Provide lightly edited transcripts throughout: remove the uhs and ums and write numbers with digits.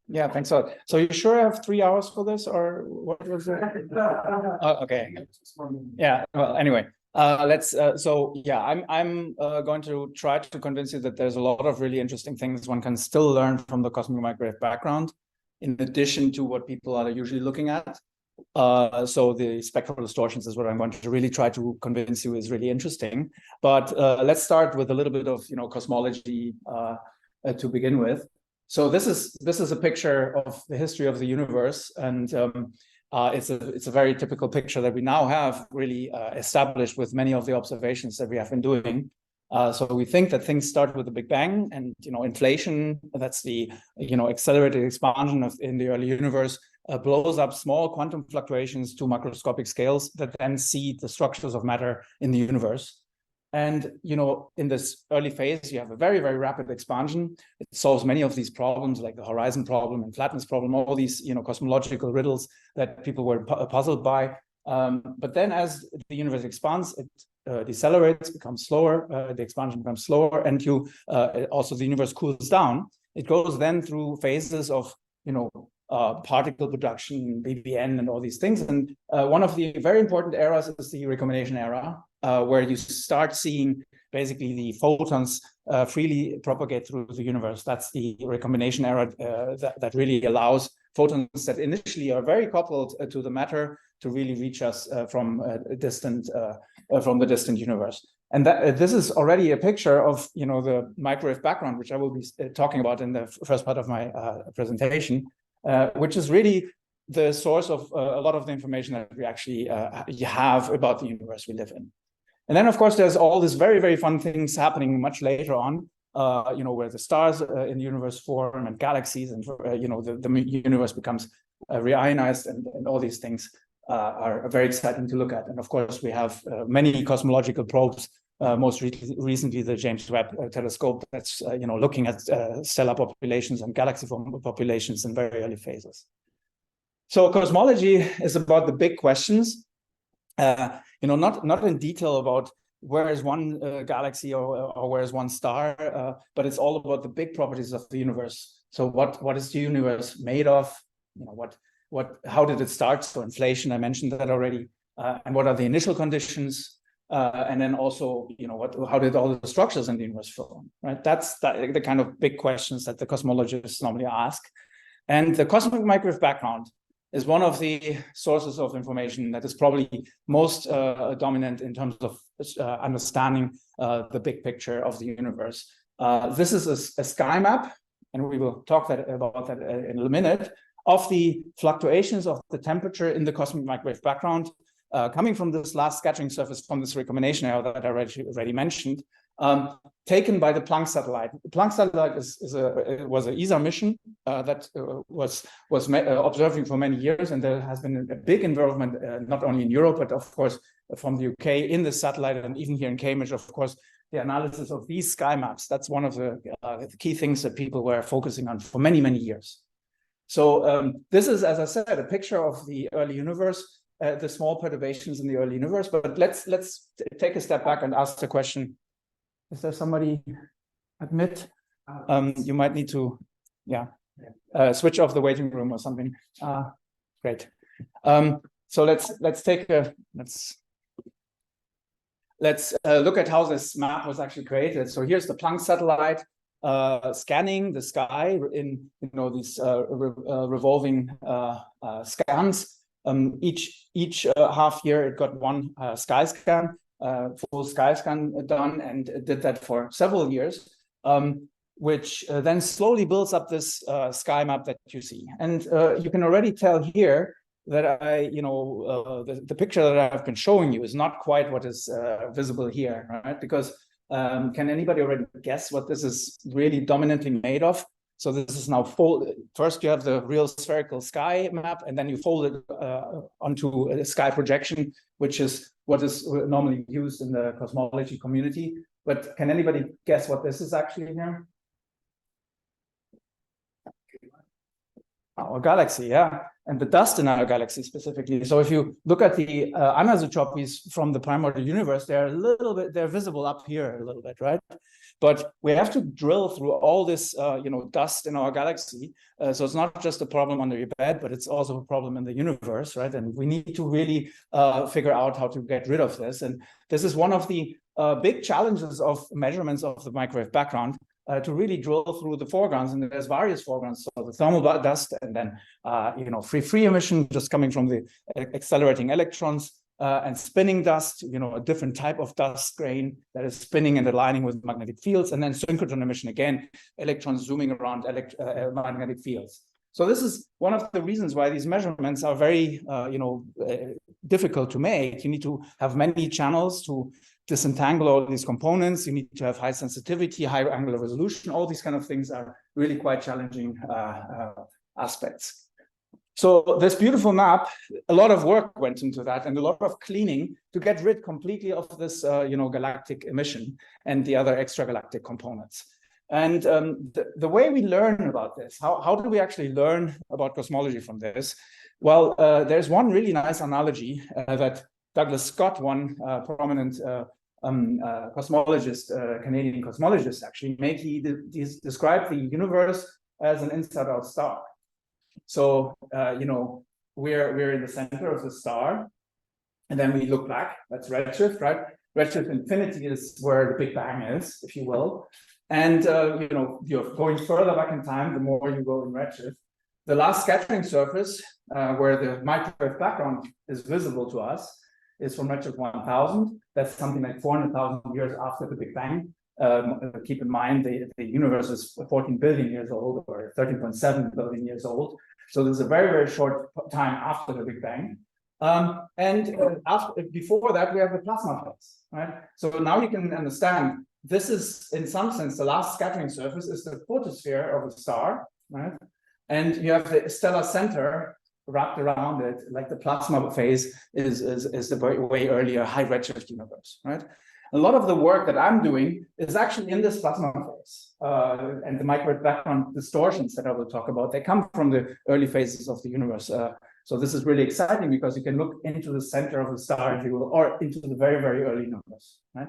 Yeah, thanks a lot. So you sure have 3 hours for this, or what was it? Oh, okay. Yeah. Well, anyway, let's. So yeah, I'm going to try to convince you that there's a lot of really interesting things one can still learn from the cosmic microwave background, in addition to what people are usually looking at. So the spectral distortions is what I'm going to really try to convince you is really interesting. But let's start with a little bit of cosmology to begin with. So this is a picture of the history of the universe, and it's a very typical picture that we now have really established with many of the observations that we have been doing. So we think that things start with the Big Bang, and inflation, that's the accelerated expansion in the early universe, blows up small quantum fluctuations to macroscopic scales that then seed the structures of matter in the universe. And in this early phase, you have a very, very rapid expansion. It solves many of these problems, like the horizon problem and flatness problem, all these cosmological riddles that people were puzzled by. But then, as the universe expands, it decelerates, becomes slower. The expansion becomes slower, and also the universe cools down. It goes then through phases of particle production, BBN, and all these things. And one of the very important eras is the recombination era, where you start seeing basically the photons freely propagate through the universe. That's the recombination era that really allows photons that initially are very coupled to the matter to really reach us from the distant universe. And this is already a picture of the microwave background, which I will be talking about in the first part of my presentation. Which is really the source of a lot of the information that we actually have about the universe we live in. And then, of course, there's all these very, very fun things happening much later on, where the stars in the universe form and galaxies, and the universe becomes reionized, and all these things are very exciting to look at. And of course, we have many cosmological probes. Most recently, the James Webb telescope that's looking at stellar populations and galaxy populations in very early phases. So cosmology is about the big questions, not in detail about where is one galaxy or where is one star, but it's all about the big properties of the universe. So what is the universe made of? How did it start? So inflation, I mentioned that already, and what are the initial conditions? And then also, how did all the structures in the universe form, right? That's the kind of big questions that the cosmologists normally ask. And the cosmic microwave background is one of the sources of information that is probably most dominant in terms of understanding the big picture of the universe. This is a sky map, and we will talk about that in a minute, of the fluctuations of the temperature in the cosmic microwave background, coming from this last scattering surface from this recombination era that I already mentioned, taken by the Planck satellite. The Planck satellite was an ESA mission that was observing for many years, and there has been a big involvement, not only in Europe, but of course from the UK in the satellite, and even here in Cambridge, of course, the analysis of these sky maps. That's one of the key things that people were focusing on for many, many years. So this is, as I said, a picture of the early universe, the small perturbations in the early universe. But let's take a step back and ask the question: is there somebody admit? You might need to, switch off the waiting room or something. Great. So let's look at how this map was actually created. So here's the Planck satellite scanning the sky in these revolving scans. Each half year it got one sky scan, full sky scan done, and it did that for several years, which then slowly builds up this sky map that you see. And you can already tell here that the picture that I've been showing you is not quite what is visible here, right? Because can anybody already guess what this is really dominantly made of? So this is now folded. First, you have the real spherical sky map, and then you fold it onto a sky projection, which is what is normally used in the cosmology community. But can anybody guess what this is actually here? our galaxy, yeah, and the dust in our galaxy specifically. So if you look at the anisotropies from the primordial universe, they're visible up here a little bit, right? But we have to drill through all this, dust in our galaxy. So it's not just a problem under your bed, but it's also a problem in the universe, right? And we need to really figure out how to get rid of this. And this is one of the big challenges of measurements of the microwave background, to really drill through the foregrounds. And there's various foregrounds, so the thermal dust, and then free emission just coming from the accelerating electrons, and spinning dust, a different type of dust grain that is spinning and aligning with magnetic fields, and then synchrotron emission, again, electrons zooming around magnetic fields. So this is one of the reasons why these measurements are very difficult to make. You need to have many channels to disentangle all these components. You need to have high sensitivity, high angular resolution. All these kind of things are really quite challenging aspects. So this beautiful map, a lot of work went into that, and a lot of cleaning to get rid completely of this galactic emission and the other extragalactic components. And the way we learn about this, how do we actually learn about cosmology from this? Well, there's one really nice analogy that Douglas Scott, one prominent cosmologist, Canadian cosmologist, actually made. He described the universe as an inside-out star. So we're in the center of the star, and then we look back. That's redshift, right? Redshift infinity is where the Big Bang is, if you will. And you're going further back in time, the more you go in redshift. The last scattering surface, where the microwave background is visible to us, is from redshift 1000. That's something like 400,000 years after the Big Bang. Keep in mind the universe is 14 billion years old, or 13.7 billion years old. So there's a very, very short time after the Big Bang. Before that, we have the plasma phase, right? So now you can understand this is, in some sense, the last scattering surface is the photosphere of a star, right? And you have the stellar center wrapped around it, like the plasma phase is the way earlier high redshift universe, right? A lot of the work that I'm doing is actually in this plasma phase, and the microwave background distortions that I will talk about, they come from the early phases of the universe. So this is really exciting because you can look into the center of the star, if you will, or into the very, very early universe, right?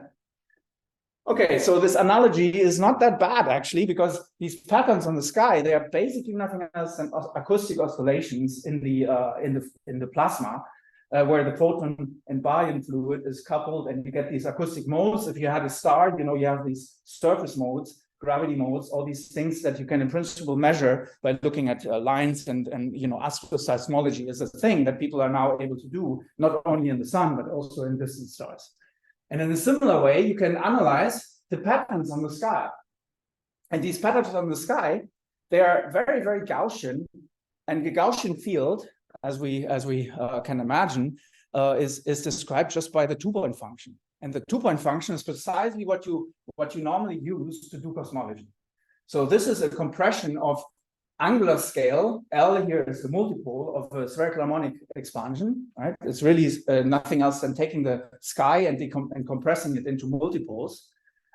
Okay, so this analogy is not that bad, actually, because these patterns on the sky, they are basically nothing else than acoustic oscillations in the plasma, where the photon and baryon fluid is coupled, and you get these acoustic modes. If you had a star, you have these surface modes, gravity modes, all these things that you can in principle measure by looking at lines, and astroseismology is a thing that people are now able to do, not only in the sun, but also in distant stars. And in a similar way, you can analyze the patterns on the sky. And these patterns on the sky, they are very, very Gaussian, and the Gaussian field, as we can imagine, is described just by the two-point function. And the two-point function is precisely what you normally use to do cosmology. So this is a compression of angular scale. L here is the multipole of a spherical harmonic expansion, right? It's really nothing else than taking the sky and compressing it into multiples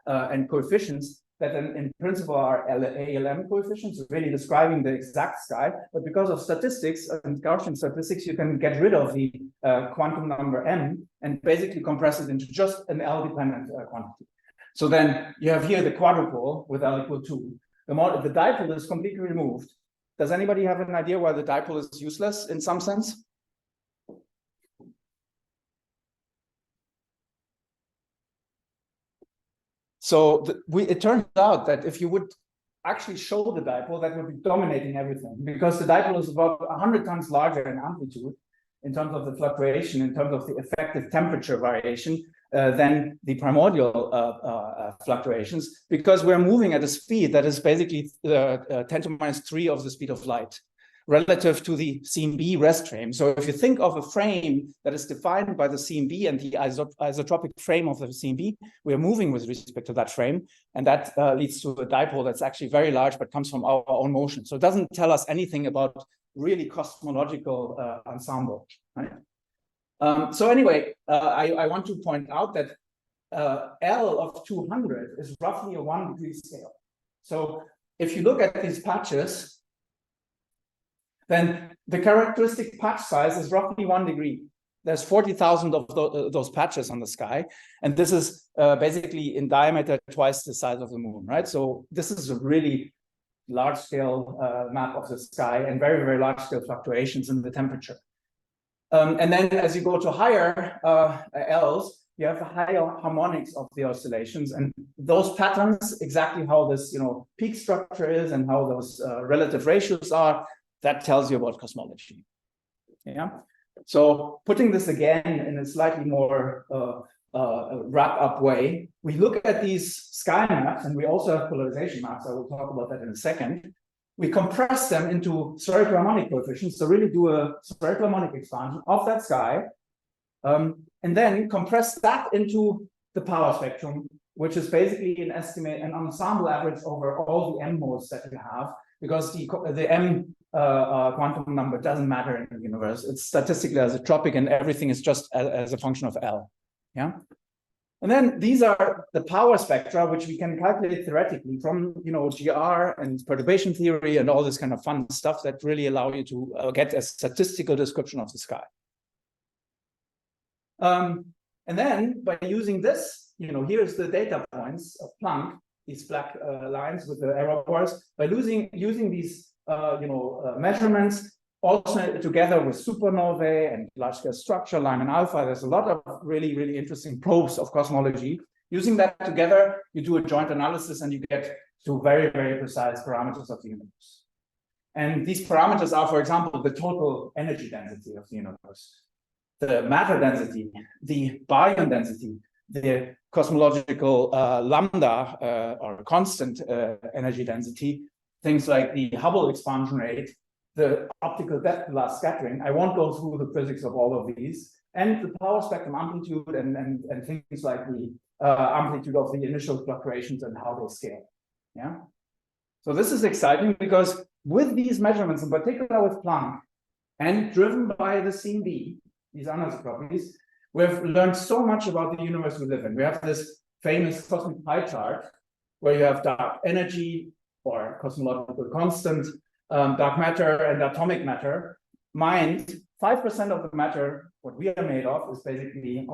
and coefficients that in principle are ALM coefficients, really describing the exact sky. But because of statistics and Gaussian statistics, you can get rid of the quantum number m and basically compress it into just an L-dependent quantity. So then you have here the quadrupole with L equal 2. The dipole is completely removed. Does anybody have an idea why the dipole is useless in some sense? So it turns out that if you would actually show the dipole, that would be dominating everything, because the dipole is about 100 times larger in amplitude in terms of the fluctuation, in terms of the effective temperature variation, than the primordial fluctuations, because we're moving at a speed that is basically 10 to minus 3 of the speed of light relative to the CMB rest frame. So if you think of a frame that is defined by the CMB and the isotropic frame of the CMB, we're moving with respect to that frame, and that leads to a dipole that's actually very large but comes from our own motion. So it doesn't tell us anything about really cosmological ensemble, right? So anyway, I want to point out that L of 200 is roughly a 1 degree scale. So if you look at these patches, then the characteristic patch size is roughly 1 degree. There's 40,000 of those patches on the sky, and this is basically in diameter twice the size of the moon, right? So this is a really large-scale map of the sky and very, very large-scale fluctuations in the temperature. And then as you go to higher Ls, you have the higher harmonics of the oscillations, and those patterns, exactly how this peak structure is and how those relative ratios are, that tells you about cosmology. Yeah. So putting this again in a slightly more wrap-up way, we look at these sky maps, and we also have polarization maps. I will talk about that in a second. We compress them into spherical harmonic coefficients, so really do a spherical harmonic expansion of that sky, and then compress that into the power spectrum, which is basically an ensemble average over all the M modes that we have, because the M quantum number doesn't matter in the universe. It's statistically isotropic, and everything is just as a function of L. Yeah. And then these are the power spectra, which we can calculate theoretically from GR and perturbation theory and all this kind of fun stuff that really allow you to get a statistical description of the sky. And then by using this, here's the data points of Planck, these black lines with the error bars. By using these measurements, also together with supernovae and large-scale structure, Lyman alpha, there's a lot of really, really interesting probes of cosmology. Using that together, you do a joint analysis and you get to very, very precise parameters of the universe. And these parameters are, for example, the total energy density of the universe, the matter density, the baryon density, the cosmological lambda or constant energy density, things like the Hubble expansion rate, the optical depth glass scattering. I won't go through the physics of all of these, and the power spectrum amplitude and things like the amplitude of the initial fluctuations and how they scale. Yeah. So this is exciting because with these measurements, in particular with Planck, and driven by the CMB, these anisotropies, we've learned so much about the universe we live in. We have this famous cosmic pie chart where you have dark energy or cosmological constant, dark matter and atomic matter. Mind, 5% of the matter, what we are made of, is basically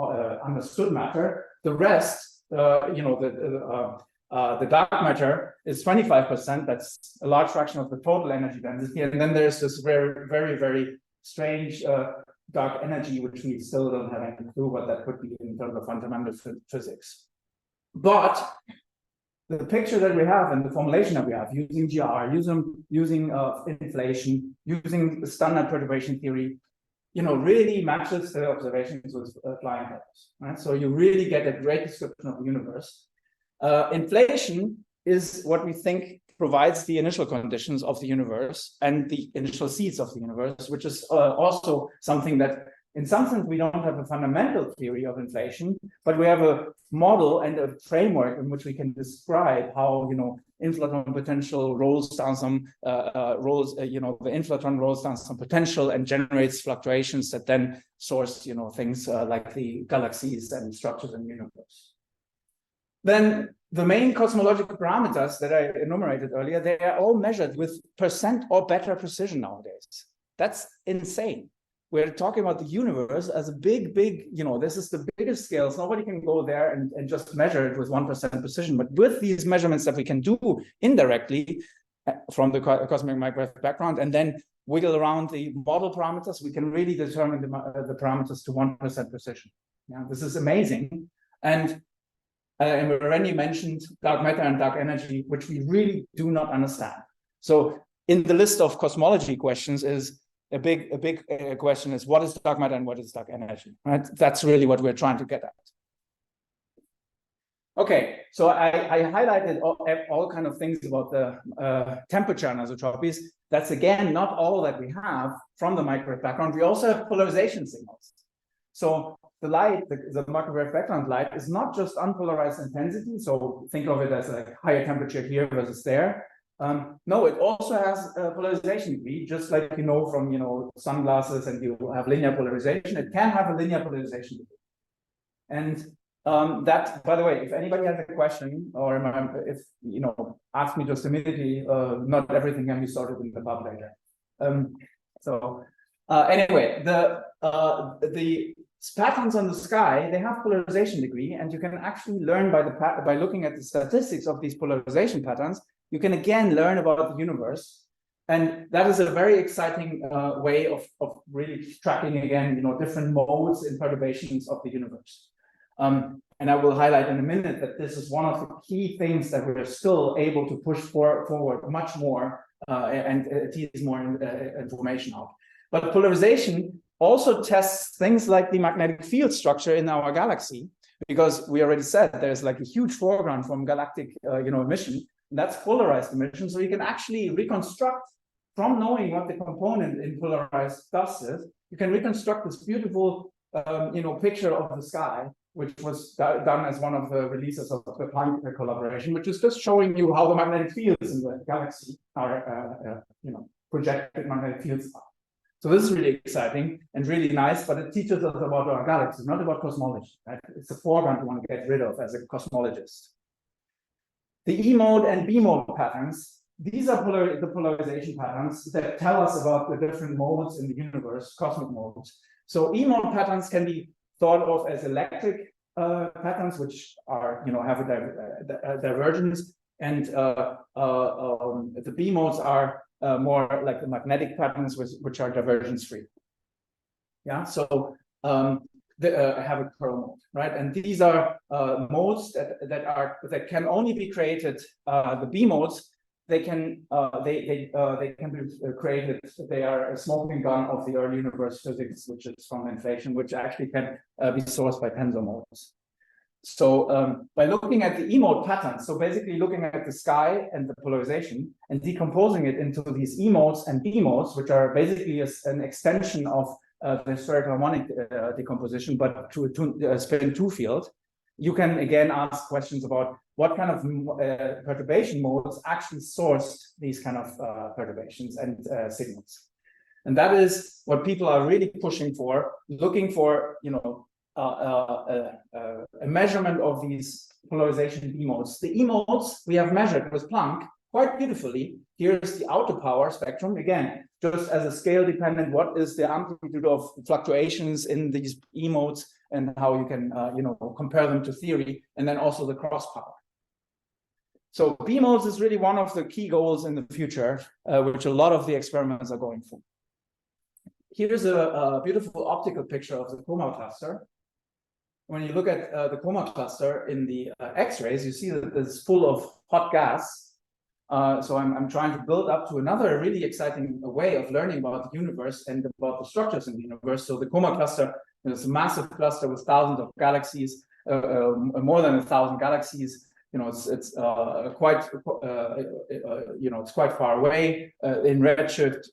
understood matter. The rest, the dark matter is 25%. That's a large fraction of the total energy density. And then there's this very, very, very strange dark energy, which we still don't have any clue what that could be in terms of fundamental physics. But the picture that we have and the formulation that we have using GR, using inflation, using the standard perturbation theory, really matches the observations with flying colors, right? So you really get a great description of the universe. Inflation is what we think provides the initial conditions of the universe and the initial seeds of the universe, which is also something that, in some sense, we don't have a fundamental theory of inflation, but we have a model and a framework in which we can describe how, inflaton potential rolls down some the inflaton rolls down some potential and generates fluctuations that then source, things like the galaxies and structures in the universe. Then the main cosmological parameters that I enumerated earlier, they are all measured with % or better precision nowadays. That's insane. We're talking about the universe as a big, this is the biggest scales. Nobody can go there and just measure it with 1% precision. But with these measurements that we can do indirectly from the cosmic microwave background and then wiggle around the model parameters, we can really determine the parameters to 1% precision. Yeah, this is amazing. And we already mentioned dark matter and dark energy, which we really do not understand. So in the list of cosmology questions is a big question is, what is dark matter and what is dark energy, right? That's really what we're trying to get at. Okay, so I highlighted all kind of things about the temperature anisotropies. That's again not all that we have from the microwave background. We also have polarization signals. So the light, the microwave background light, is not just unpolarized intensity. So think of it as a higher temperature here versus there. No, it also has a polarization degree, just like from sunglasses, and you have linear polarization. It can have a linear polarization degree. And that, by the way, if anybody has a question, or if ask me just immediately, not everything can be sorted in the pub later. So anyway, the patterns on the sky, they have polarization degree, and you can actually learn by looking at the statistics of these polarization patterns. You can again learn about the universe, and that is a very exciting way of really tracking again, different modes and perturbations of the universe. And I will highlight in a minute that this is one of the key things that we're still able to push forward much more and tease more information out. But polarization also tests things like the magnetic field structure in our galaxy, because we already said there's like a huge foreground from galactic emission. That's polarized emission, so you can actually reconstruct from knowing what the component in polarized dust is. You can reconstruct this beautiful picture of the sky, which was done as one of the releases of the Planck collaboration, which is just showing you how the magnetic fields in the galaxy are, projected magnetic fields are. So this is really exciting and really nice, but it teaches us about our galaxy, not about cosmology. Right? It's a foreground you want to get rid of as a cosmologist. The E mode and B mode patterns, these are the polarization patterns that tell us about the different modes in the universe, cosmic modes. So E mode patterns can be thought of as electric patterns, which are, have a divergence, and the B modes are more like the magnetic patterns, which are divergence-free. Yeah, so have a curl mode, right? And these are modes that can only be created. The B modes, they can be created. They are a smoking gun of the early universe physics, which is from inflation, which actually can be sourced by tensor modes. So by looking at the E mode patterns, so basically looking at the sky and the polarization and decomposing it into these E modes and B modes, which are basically an extension of the spherical harmonic decomposition, but to a spin 2 field, you can again ask questions about what kind of perturbation modes actually sourced these kind of perturbations and signals. And that is what people are really pushing for, looking for, a measurement of these polarization B modes. The E modes we have measured with Planck quite beautifully. Here's the outer power spectrum. Again, just as a scale dependent, what is the amplitude of fluctuations in these E modes and how you can, compare them to theory, and then also the cross power. So B modes is really one of the key goals in the future, which a lot of the experiments are going for. Here's a beautiful optical picture of the coma cluster. When you look at the coma cluster in the X-rays, you see that it's full of hot gas. So I'm trying to build up to another really exciting way of learning about the universe and about the structures in the universe. So the coma cluster is a massive cluster with thousands of galaxies, more than 1,000 galaxies. It's quite it's quite far away in redshift.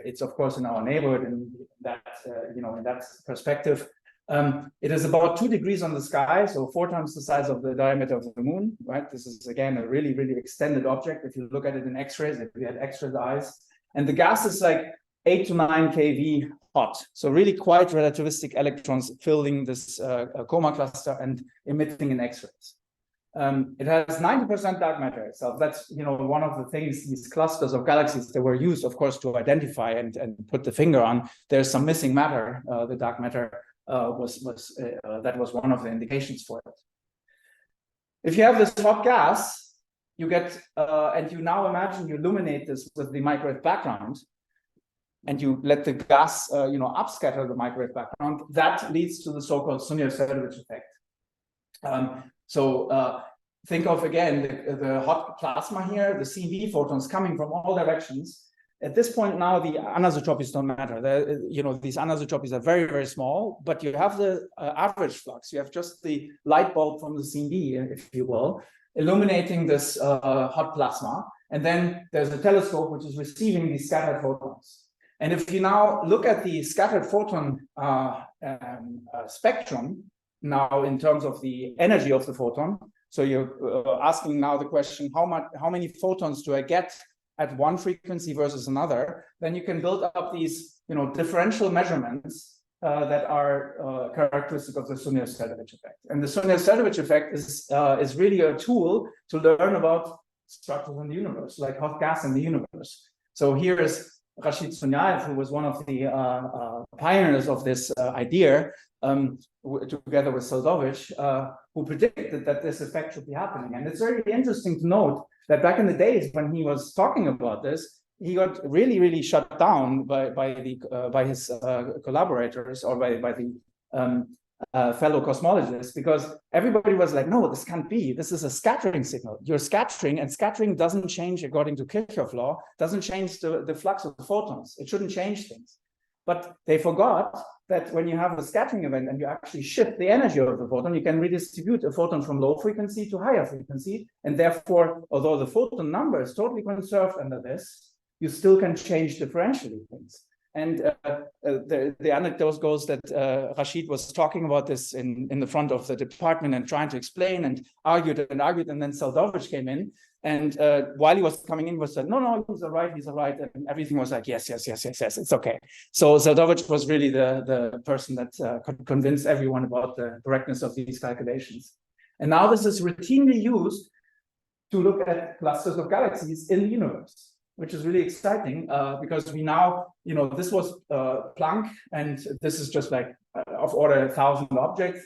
It's of course in our neighborhood, in that in that perspective. It is about 2 degrees on the sky, so 4 times the size of the diameter of the moon, right? This is again a really, really extended object. If you look at it in X-rays, if we had X-ray eyes, and the gas is like 8 to 9 keV hot. So really quite relativistic electrons filling this coma cluster and emitting in X-rays. It has 90% dark matter itself. That's one of the things, these clusters of galaxies that were used, of course, to identify and put the finger on. There's some missing matter, the dark matter. That was one of the indications for it. If you have this hot gas, you get, and you now imagine you illuminate this with the microwave background, and you let the gas, upscatter the microwave background. That leads to the so-called Sunyaev-Zeldovich effect. Think of again the hot plasma here, the CMB photons coming from all directions. At this point now, the anisotropies don't matter. These anisotropies are very, very small, but you have the average flux. You have just the light bulb from the CMB, if you will, illuminating this hot plasma. And then there's a telescope which is receiving these scattered photons. And if you now look at the scattered photon spectrum, now in terms of the energy of the photon, so you're asking now the question, how many photons do I get at one frequency versus another? Then you can build up these differential measurements that are characteristic of the Sunyaev-Zeldovich effect. And the Sunyaev-Zeldovich effect is really a tool to learn about structures in the universe, like hot gas in the universe. So here is Rashid Sunyaev, who was one of the pioneers of this idea, together with Zeldovich, who predicted that this effect should be happening. And it's very interesting to note that back in the days when he was talking about this, he got really, really shut down by his collaborators, or by the fellow cosmologists, because everybody was like, no, this can't be. This is a scattering signal. You're scattering, and scattering doesn't change, according to Kirchhoff law, doesn't change the flux of the photons. It shouldn't change things. But they forgot that when you have a scattering event and you actually shift the energy of the photon, you can redistribute a photon from low frequency to higher frequency. And therefore, although the photon number is totally conserved under this, you still can change differentially things. And the anecdote goes that Rashid was talking about this in the front of the department and trying to explain and argued, and then Zeldovich came in. And while he was coming in, was said, no, he's all right, and everything was like, yes, it's okay. So Zeldovich was really the person that could convince everyone about the correctness of these calculations. And now this is routinely used to look at clusters of galaxies in the universe, which is really exciting because we now, this was Planck, and this is just like of order 1,000 objects.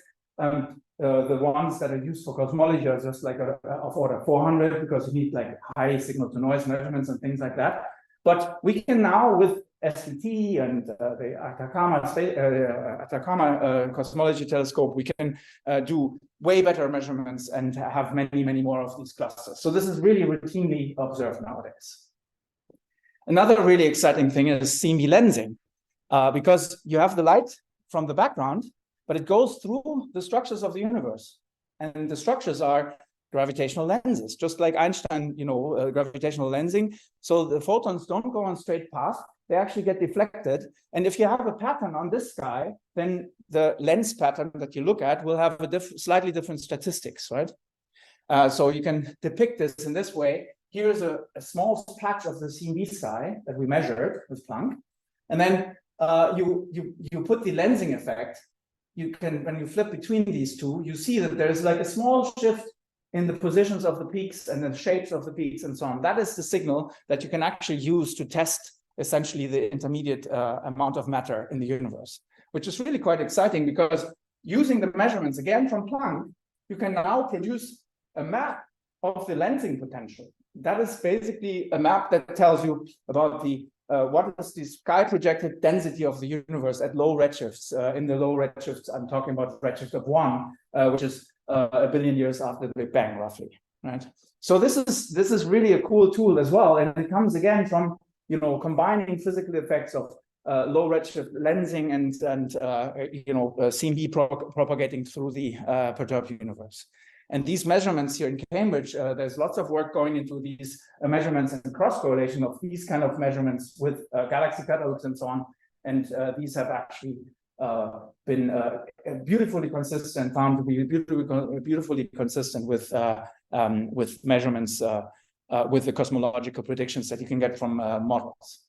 The ones that are used for cosmology are just like of order 400, because you need like high signal to noise measurements and things like that. But we can now, with SPT and the Atacama Cosmology Telescope, we can do way better measurements and have many, many more of these clusters. So this is really routinely observed nowadays. Another really exciting thing is CMB lensing, because you have the light from the background, but it goes through the structures of the universe. And the structures are gravitational lenses, just like Einstein, gravitational lensing. So the photons don't go on straight path, they actually get deflected. And if you have a pattern on this sky, then the lens pattern that you look at will have a slightly different statistics, right? So you can depict this in this way. Here's a small patch of the CMB sky that we measured with Planck. And then you put the lensing effect. You can, when you flip between these two, you see that there's like a small shift in the positions of the peaks and the shapes of the peaks and so on. That is the signal that you can actually use to test essentially the intermediate amount of matter in the universe, which is really quite exciting, because using the measurements again from Planck, you can now produce a map of the lensing potential. That is basically a map that tells you about the what is the sky projected density of the universe at low redshifts. In the low redshifts, I'm talking about redshift of 1, which is a billion years after the Big Bang, roughly, right? So this is really a cool tool as well, and it comes again from combining physical effects of low redshift lensing and CMB propagating through the perturbed universe. And these measurements here in Cambridge, there's lots of work going into these measurements and cross-correlation of these kind of measurements with galaxy catalogs and so on. And these have actually been beautifully consistent, found to be beautifully consistent with measurements with the cosmological predictions that you can get from models.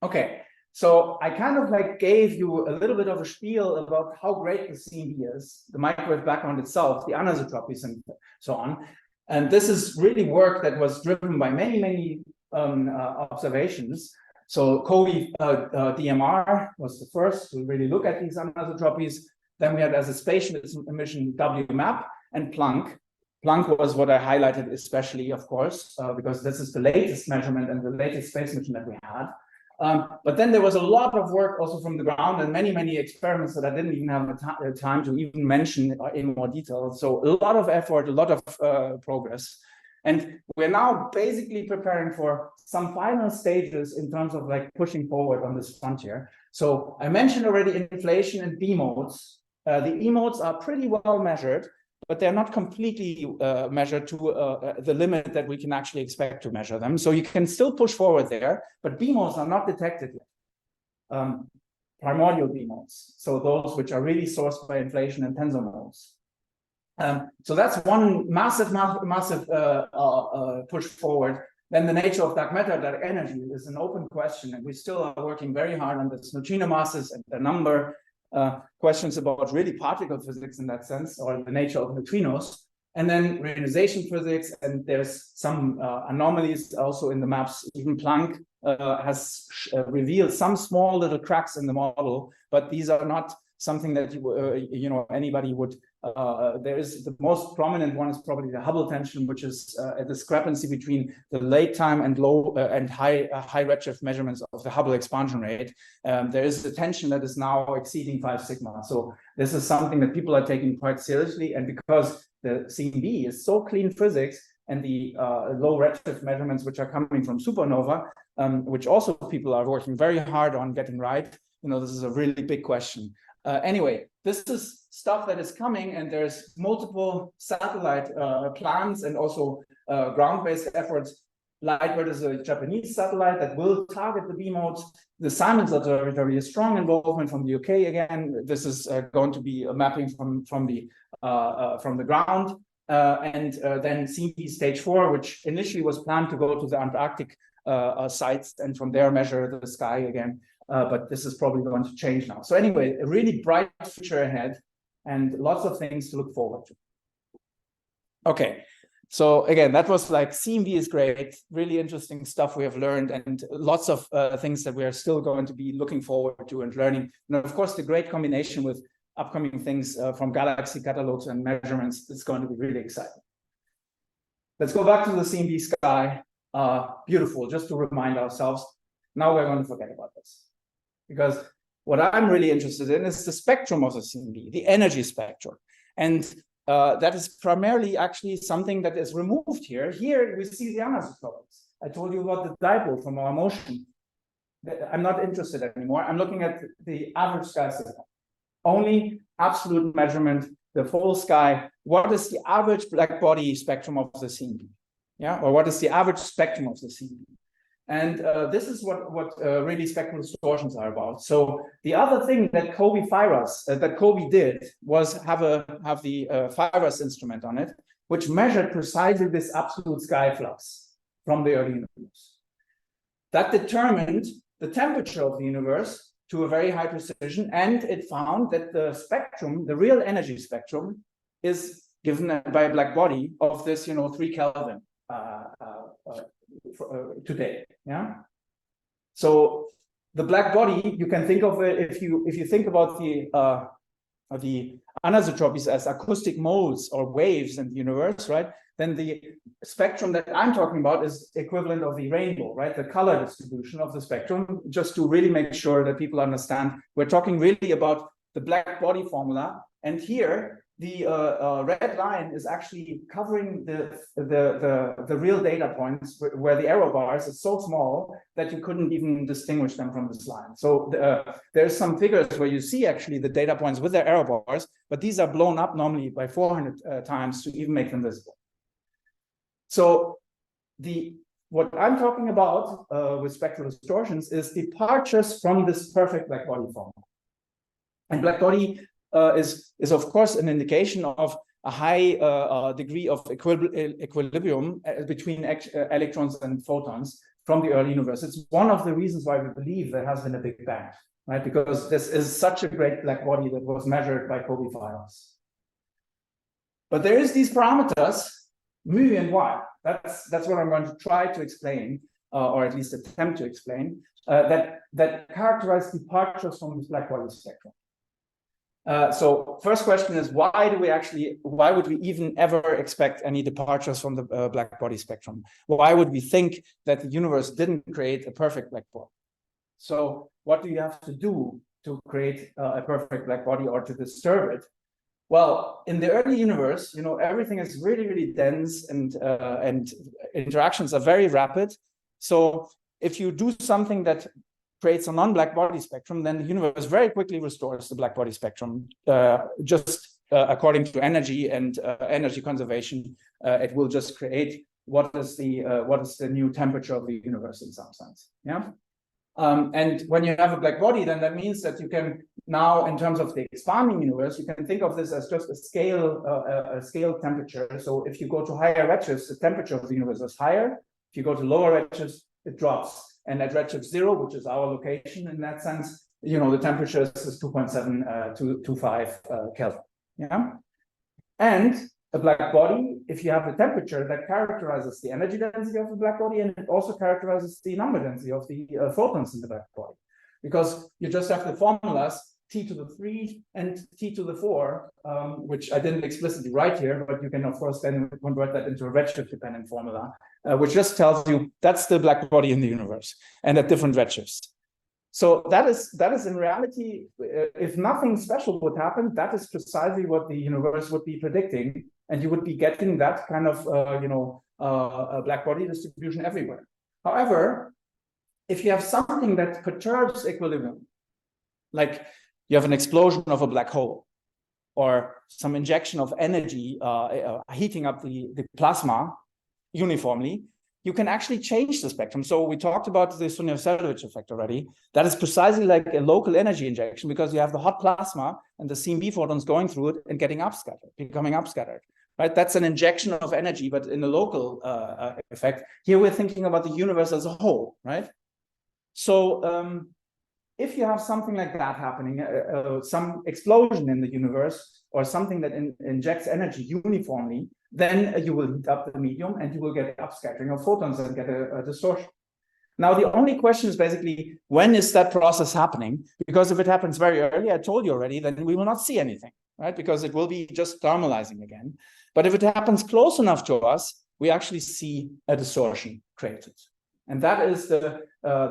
Okay. So I kind of like gave you a little bit of a spiel about how great the CMB is, the microwave background itself, the anisotropies and so on. And this is really work that was driven by many, many observations. So COVI DMR was the first to really look at these anisotropies. Then we had, as a spatial emission, WMAP and Planck. Planck was what I highlighted especially, of course, because this is the latest measurement and the latest space mission that we had. But then there was a lot of work also from the ground and many, many experiments that I didn't even have the time to even mention in more detail. So a lot of effort, a lot of progress. And we're now basically preparing for some final stages in terms of like pushing forward on this frontier. So I mentioned already inflation and B modes. The E modes are pretty well measured, but they're not completely measured to the limit that we can actually expect to measure them. So you can still push forward there, but B modes are not detected yet. Primordial B modes, so those which are really sourced by inflation and tensor modes. So that's one massive push forward. Then the nature of dark matter, dark energy, is an open question, and we still are working very hard on this neutrino masses and the number. Questions about really particle physics in that sense, or the nature of neutrinos, and then reionization physics. And there's some anomalies also in the maps. Even Planck has revealed some small little cracks in the model, but these are not something that anybody would. There is the most prominent one is probably the Hubble tension, which is a discrepancy between the late time and low and high redshift measurements of the Hubble expansion rate. There is a tension that is now exceeding 5 sigma. So this is something that people are taking quite seriously, and because the CMB is so clean physics, and the low redshift measurements which are coming from supernova, which also people are working very hard on getting right. This is a really big question. Anyway, this is stuff that is coming, and there's multiple satellite plans and also ground-based efforts. Lightbird is a Japanese satellite that will target the B modes. The Simons Observatory is strong involvement from the UK again. This is going to be a mapping from the ground. And then CMB stage 4, which initially was planned to go to the Antarctic sites and from there measure the sky again. But this is probably going to change now. So anyway, a really bright future ahead and lots of things to look forward to. Okay, so again, that was like CMB is great, really interesting stuff we have learned, and lots of things that we are still going to be looking forward to and learning. And of course, the great combination with upcoming things from galaxy catalogs and measurements is going to be really exciting. Let's go back to the CMB sky. Beautiful, just to remind ourselves. Now we're going to forget about this, because what I'm really interested in is the spectrum of the CMB, the energy spectrum. And that is primarily actually something that is removed here. Here we see the anisotropics. I told you about the dipole from our motion. I'm not interested anymore. I'm looking at the average sky system. Only absolute measurement, the full sky. What is the average black body spectrum of the CMB? Yeah, or what is the average spectrum of the CMB? And this is what really spectral distortions are about. So the other thing that COBE did was have the Pfizer instrument on it, which measured precisely this absolute sky flux from the early universe. That determined the temperature of the universe to a very high precision, and it found that the spectrum, the real energy spectrum, is given by a black body of this, 3 Kelvin. Today, yeah. So the black body, you can think of it if you think about the anisotropies as acoustic modes or waves in the universe, right? Then the spectrum that I'm talking about is equivalent of the rainbow, right? The color distribution of the spectrum. Just to really make sure that people understand, we're talking really about the black body formula, and here the red line is actually covering the real data points where the arrow bars is so small that you couldn't even distinguish them from this line. So there's some figures where you see actually the data points with their arrow bars, but these are blown up normally by 400 times to even make them visible. So what I'm talking about with spectral distortions is departures from this perfect black body formula. And black body is of course an indication of a high degree of equilibrium between electrons and photons from the early universe. It's one of the reasons why we believe there has been a Big Bang, right? Because this is such a great black body that was measured by COBE files. But there is these parameters, mu and y. That's what I'm going to try to explain, or at least attempt to explain, that characterize departures from this black body spectrum. So first question is, why would we even ever expect any departures from the black body spectrum? Why would we think that the universe didn't create a perfect black body? So what do you have to do to create a perfect black body or to disturb it? Well, in the early universe, everything is really, really dense, and interactions are very rapid. So if you do something that creates a non-black body spectrum, then the universe very quickly restores the black body spectrum, just according to energy and energy conservation. It will just create what is the new temperature of the universe in some sense. Yeah. And when you have a black body, then that means that you can now, in terms of the expanding universe, you can think of this as just a scale temperature. So if you go to higher redshifts, the temperature of the universe is higher. If you go to lower redshifts, it drops. And at redshift 0, which is our location in that sense, the temperature is 2.7 to 2.5 Kelvin. Yeah. And a black body if you have a temperature that characterizes the energy density of the black body, and it also characterizes the number density of the photons in the black body. Because you just have the formulas T to the 3 and T to the 4, which I didn't explicitly write here, but you can, of course, then convert that into a redshift-dependent formula, which just tells you that's the black body in the universe, and at different redshifts. So that is in reality, if nothing special would happen, that is precisely what the universe would be predicting, and you would be getting that kind of, a black body distribution everywhere. However, if you have something that perturbs equilibrium, like you have an explosion of a black hole, or some injection of energy heating up the plasma uniformly, you can actually change the spectrum. So we talked about the Sunyaev-Zeldovich effect already. That is precisely like a local energy injection, because you have the hot plasma and the CMB photons going through it and getting upscattered, becoming upscattered. Right? That's an injection of energy, but in a local effect. Here we're thinking about the universe as a whole, right? So if you have something like that happening, some explosion in the universe, or something that injects energy uniformly, then you will heat up the medium and you will get upscattering of photons and get a distortion. Now, the only question is basically, when is that process happening? Because if it happens very early, I told you already, then we will not see anything, right? Because it will be just thermalizing again. But if it happens close enough to us, we actually see a distortion created. And that is the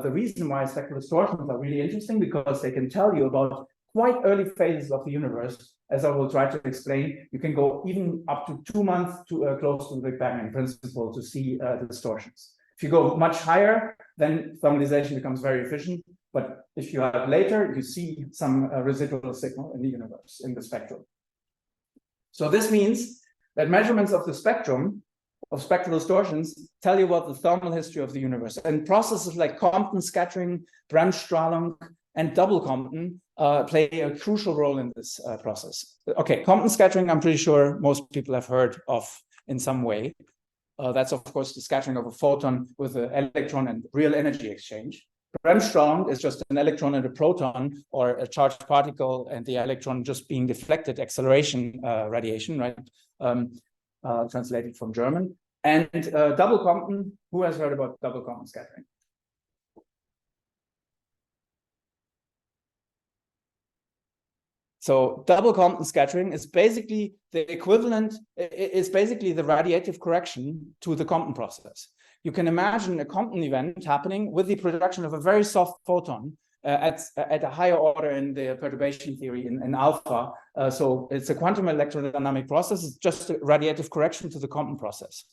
reason why spectral distortions are really interesting, because they can tell you about quite early phases of the universe. As I will try to explain, you can go even up to 2 months close to the Big Bang in principle to see the distortions. If you go much higher, then thermalization becomes very efficient. But if you have later, you see some residual signal in the universe, in the spectrum. So this means that measurements of the spectrum of spectral distortions tell you about the thermal history of the universe. And processes like Compton scattering, Bremsstrahlung, and double Compton play a crucial role in this process. Okay, Compton scattering, I'm pretty sure most people have heard of in some way. That's, of course, the scattering of a photon with an electron and real energy exchange. Bremsstrahlung is just an electron and a proton, or a charged particle and the electron just being deflected, acceleration radiation, right? Translated from German. And double Compton, who has heard about double Compton scattering? So double Compton scattering is basically the equivalent, is basically the radiative correction to the Compton process. You can imagine a Compton event happening with the production of a very soft photon at a higher order in the perturbation theory in alpha. So it's a quantum electrodynamic process. It's just a radiative correction to the Compton process.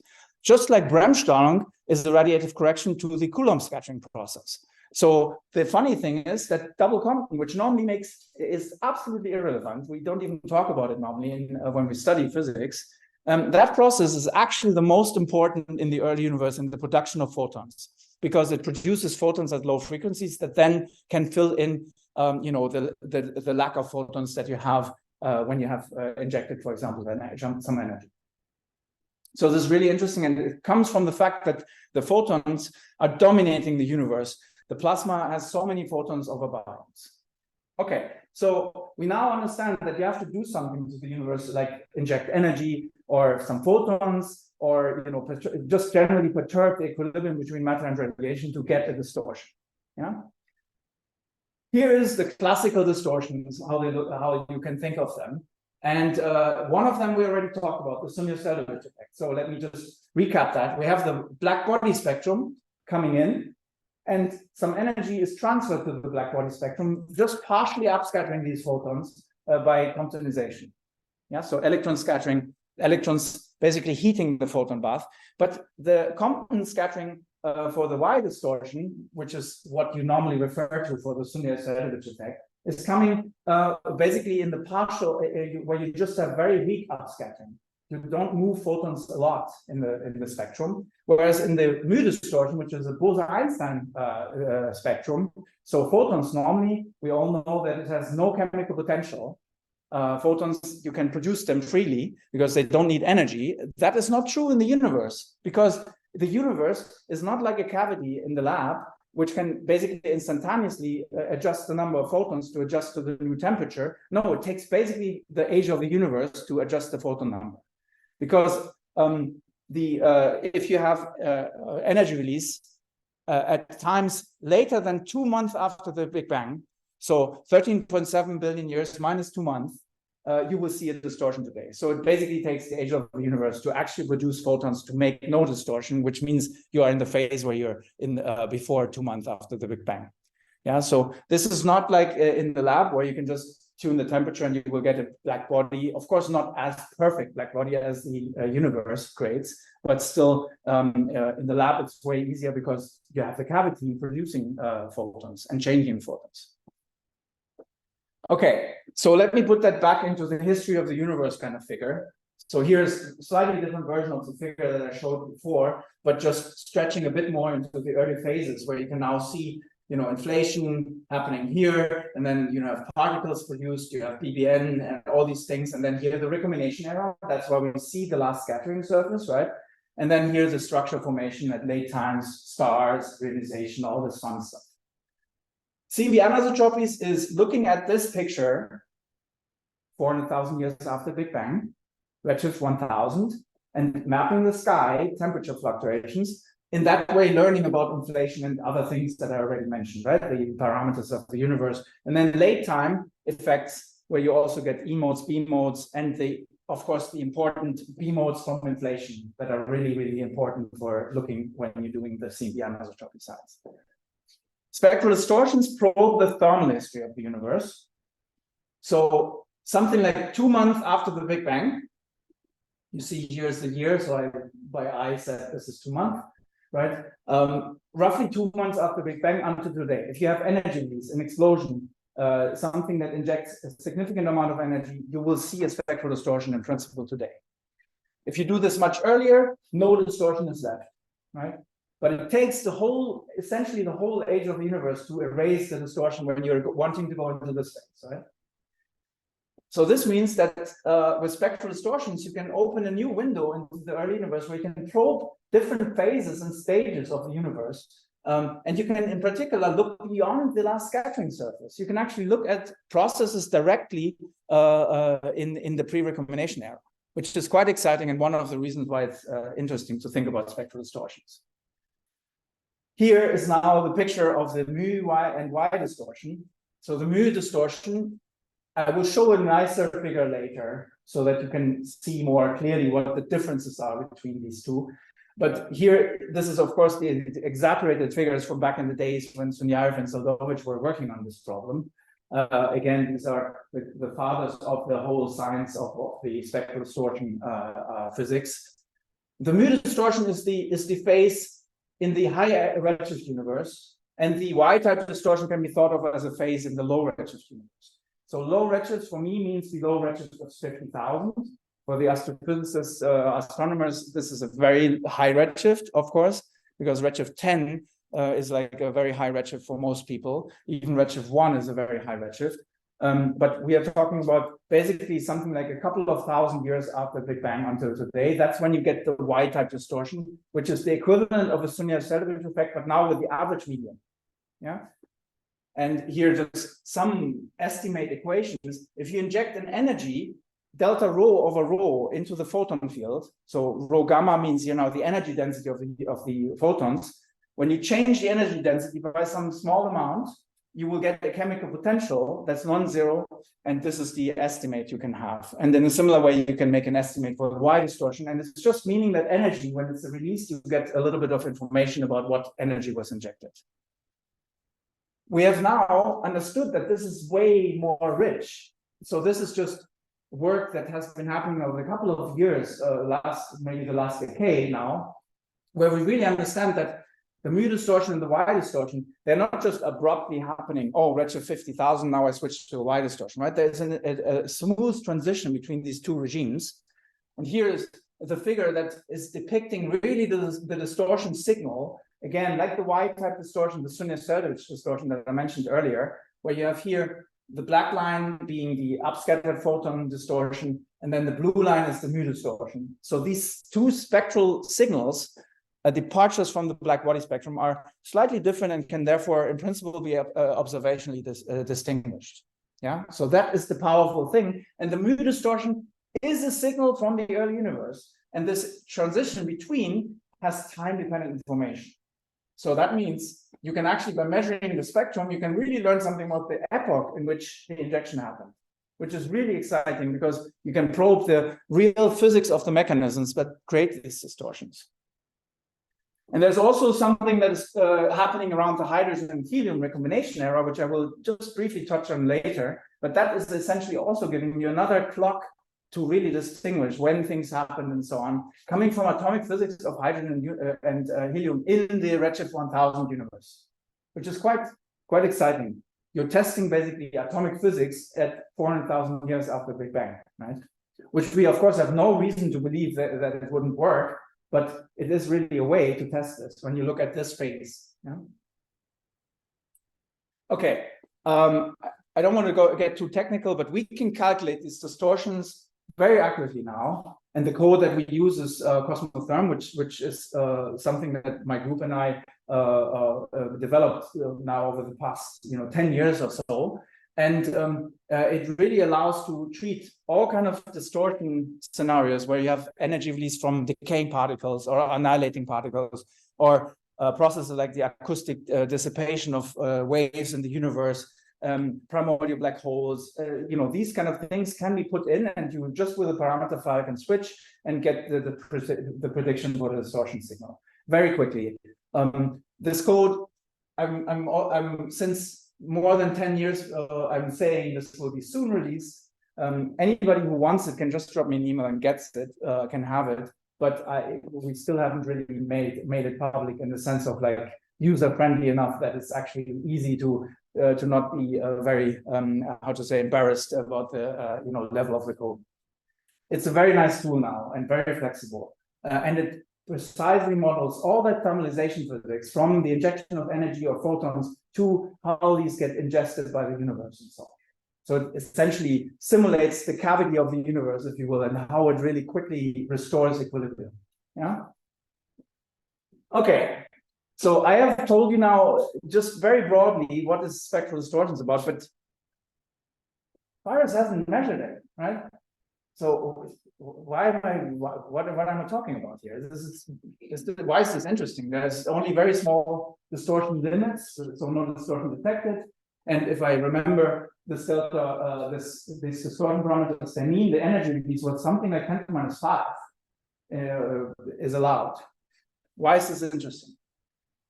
Just like Bremsstrahlung is the radiative correction to the Coulomb scattering process. So the funny thing is that double Compton, which normally is absolutely irrelevant, we don't even talk about it normally when we study physics, that process is actually the most important in the early universe in the production of photons, because it produces photons at low frequencies that then can fill in, the lack of photons that you have when you have injected, for example, some energy. So this is really interesting, and it comes from the fact that the photons are dominating the universe. The plasma has so many photons over barons. Okay, so we now understand that you have to do something to the universe, like inject energy or some photons, or just generally perturb the equilibrium between matter and radiation to get a distortion. Yeah. Here is the classical distortions, how they look, how you can think of them. And one of them we already talked about, the Sunyaev-Zeldovich effect. So let me just recap that. We have the black body spectrum coming in, and some energy is transferred to the black body spectrum, just partially upscattering these photons by Comptonization. Yeah, so electron scattering, electrons basically heating the photon bath. But the Compton scattering for the Y distortion, which is what you normally refer to for the Sunyaev-Zeldovich effect, is coming basically in the partial, where you just have very weak upscattering. You don't move photons a lot in the spectrum, whereas in the mu distortion, which is a Bose-Einstein spectrum, so photons normally, we all know that it has no chemical potential. Photons, you can produce them freely because they don't need energy. That is not true in the universe, because the universe is not like a cavity in the lab, which can basically instantaneously adjust the number of photons to adjust to the new temperature. No, it takes basically the age of the universe to adjust the photon number. because if you have energy release at times later than 2 months after the Big Bang, so 13.7 billion years minus 2 months, you will see a distortion today. So it basically takes the age of the universe to actually produce photons to make no distortion, which means you are in the phase where you're in before 2 months after the Big Bang. Yeah, so this is not like in the lab where you can just tune the temperature and you will get a black body. Of course, not as perfect black body as the universe creates, but still in the lab it's way easier because you have the cavity producing photons and changing photons. Okay, so let me put that back into the history of the universe kind of figure. So here's a slightly different version of the figure that I showed before, but just stretching a bit more into the early phases where you can now see, you know, inflation happening here, and then you have particles produced, you have PBN and all these things, and then here the recombination era, that's why we see the last scattering surface, right? And then here's the structure formation at late times, stars, realization, all this fun stuff. CMB anisotropies is looking at this picture 400,000 years after Big Bang, redshift 1000, and mapping the sky temperature fluctuations, in that way learning about inflation and other things that I already mentioned, right? The parameters of the universe. And then late time effects, where you also get E modes, B modes, and of course the important B modes from inflation that are really, really important for looking when you're doing the CMB anisotropy science. Spectral distortions probe the thermal history of the universe. So something like 2 months after the Big Bang, you see here's the year, so I by eye said this is 2 months, right? Roughly 2 months after Big Bang until today. If you have energy release, an explosion, something that injects a significant amount of energy, you will see a spectral distortion in principle today. If you do this much earlier, no distortion is left, right? But it takes essentially the whole age of the universe to erase the distortion when you're wanting to go into the space, right? So this means that with spectral distortions, you can open a new window into the early universe where you can probe different phases and stages of the universe. And you can, in particular, look beyond the last scattering surface. You can actually look at processes directly in the pre-recombination era, which is quite exciting and one of the reasons why it's interesting to think about spectral distortions. Here is now the picture of the mu, y, and y distortion. So the mu distortion, I will show a nicer figure later so that you can see more clearly what the differences are between these two. But here, this is, of course, the exaggerated figures from back in the days when Sunyaev and Zeldovich were working on this problem. Again, these are the fathers of the whole science of the spectral distortion physics. The mu distortion is the phase in the high redshift universe, and the y-type distortion can be thought of as a phase in the low redshift universe. So low redshift for me means the low redshift of 50,000. For the astrophysicists, astronomers, this is a very high redshift, of course, because redshift 10 is like a very high redshift for most people. Even redshift 1 is a very high redshift. But we are talking about basically something like a couple of thousand years after the Big Bang until today. That's when you get the Y-type distortion, which is the equivalent of a Sunyaev-Zeldovich effect, but now with the average median. Yeah. And here just some estimate equations. If you inject an energy, delta rho over rho into the photon field, so rho gamma means, you know, the energy density of the photons. When you change the energy density by some small amount, you will get a chemical potential that's non-zero, and this is the estimate you can have. And in a similar way, you can make an estimate for the Y distortion, and it's just meaning that energy, when it's released, you get a little bit of information about what energy was injected. We have now understood that this is way more rich. So this is just work that has been happening over a couple of years, maybe the last decade now, where we really understand that the mu distortion and the Y distortion, they're not just abruptly happening. Oh, redshift 50,000, now I switch to a Y distortion, right? There's a smooth transition between these two regimes. And here is the figure that is depicting really the distortion signal. Again, like the Y-type distortion, the Sunyaev-Zeldovich distortion that I mentioned earlier, where you have here the black line being the upscattered photon distortion, and then the blue line is the mu distortion. So these two spectral signals, departures from the black body spectrum, are slightly different and can therefore, in principle, be observationally distinguished. Yeah, so that is the powerful thing. And the mu distortion is a signal from the early universe. And this transition between has time-dependent information. So that means you can actually, by measuring the spectrum, you can really learn something about the epoch in which the injection happened, which is really exciting because you can probe the real physics of the mechanisms that create these distortions. And there's also something that is happening around the hydrogen and helium recombination era, which I will just briefly touch on later. But that is essentially also giving you another clock to really distinguish when things happen and so on, coming from atomic physics of hydrogen and helium in the Redshift 1000 universe, which is quite exciting. You're testing basically atomic physics at 400,000 years after the Big Bang, right? Which we, of course, have no reason to believe that it wouldn't work, but it is really a way to test this when you look at this phase. Yeah? Okay, I don't want to get too technical, but we can calculate these distortions very accurately now, and the code that we use is Cosmotherm, which is something that my group and I developed now over the past 10 years or so, and it really allows to treat all kind of distortion scenarios where you have energy released from decaying particles or annihilating particles, or processes like the acoustic dissipation of waves in the universe. Primordial black holes, these kind of things can be put in, and you just with a parameter file can switch and get the prediction for the distortion signal very quickly. This code, I'm since more than 10 years, I'm saying this will be soon released. Anybody who wants it can just drop me an email and gets it, can have it. But we still haven't really made it public in the sense of like user-friendly enough that it's actually easy to not be very embarrassed about the level of the code. It's a very nice tool now and very flexible, and it precisely models all that thermalization physics from the injection of energy or photons to how these get ingested by the universe and so on. So it essentially simulates the cavity of the universe, if you will, and how it really quickly restores equilibrium. Yeah. Okay. So I have told you now just very broadly what is spectral distortions about, but Virus hasn't measured it, right? So why am I what am I talking about here? Why is this interesting? There's only very small distortion limits, so no distortion detected. And if I remember this delta, these distortion parameters, they mean the energy release was something like 10 to the minus 5 is allowed. Why is this interesting?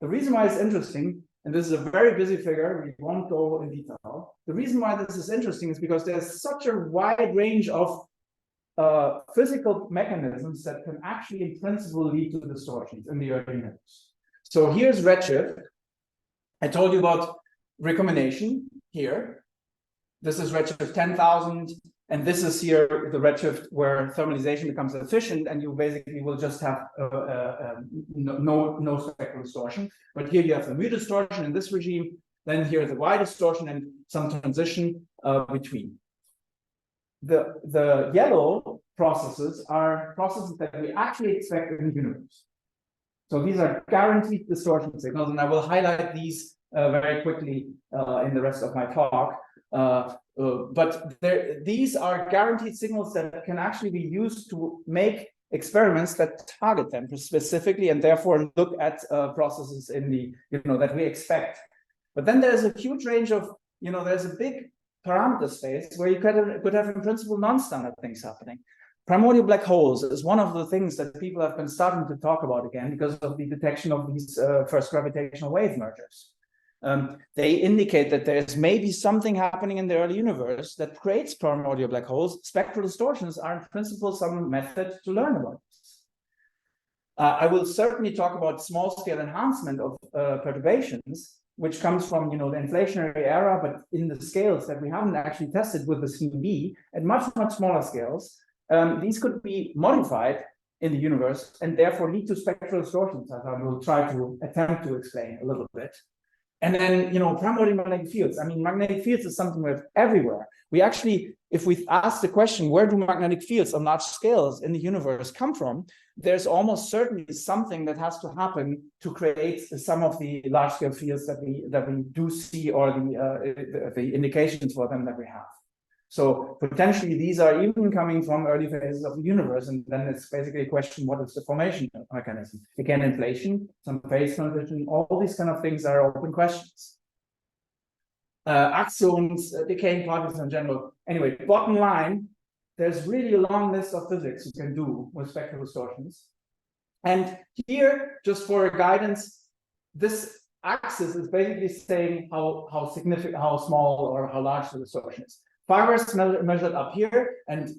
The reason why it's interesting, and this is a very busy figure, we won't go in detail. The reason why this is interesting is because there's such a wide range of physical mechanisms that can actually, in principle, lead to distortions in the early universe. So here's redshift. I told you about recombination here. This is redshift 10,000, and this is here the redshift where thermalization becomes efficient, and you basically will just have no spectral distortion. But here you have the mu distortion in this regime, then here the y distortion, and some transition between. The yellow processes are processes that we actually expect in the universe. So these are guaranteed distortion signals, and I will highlight these very quickly in the rest of my talk. But these are guaranteed signals that can actually be used to make experiments that target them specifically, and therefore look at processes in the that we expect. But then there's a huge range of there's a big parameter space where you could have in principle non-standard things happening. Primordial black holes is one of the things that people have been starting to talk about again because of the detection of these first gravitational wave mergers. They indicate that there's maybe something happening in the early universe that creates primordial black holes. Spectral distortions are in principle some method to learn about this. I will certainly talk about small-scale enhancement of perturbations, which comes from the inflationary era, but in the scales that we haven't actually tested with the CMB at much smaller scales. These could be modified in the universe and therefore lead to spectral distortions, as I will try to attempt to explain a little bit. And then, primordial magnetic fields. I mean, magnetic fields is something we have everywhere. We actually, if we ask the question, where do magnetic fields on large scales in the universe come from? There's almost certainly something that has to happen to create some of the large-scale fields that we do see, or the indications for them that we have. So potentially these are even coming from early phases of the universe, and then it's basically a question: what is the formation mechanism? Again, inflation, some phase transition, all these kind of things are open questions. Axions, decaying particles in general. Anyway, bottom line, there's really a long list of physics you can do with spectral distortions. And here, just for guidance, this axis is basically saying how significant, how small or how large the distortion is. Fibers measured up here, and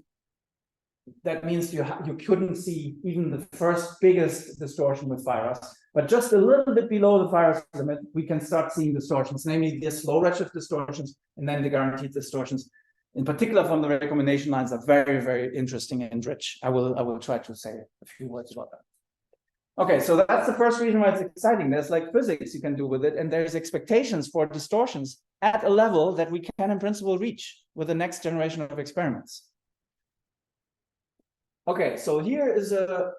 that means you couldn't see even the first biggest distortion with virus, but just a little bit below the virus limit, we can start seeing distortions, namely the slow redshift distortions and then the guaranteed distortions. In particular, from the recombination lines are very, very interesting and rich. I will try to say a few words about that. Okay, so that's the first reason why it's exciting. There's like physics you can do with it, and there's expectations for distortions at a level that we can in principle reach with the next generation of experiments. Okay, so here is a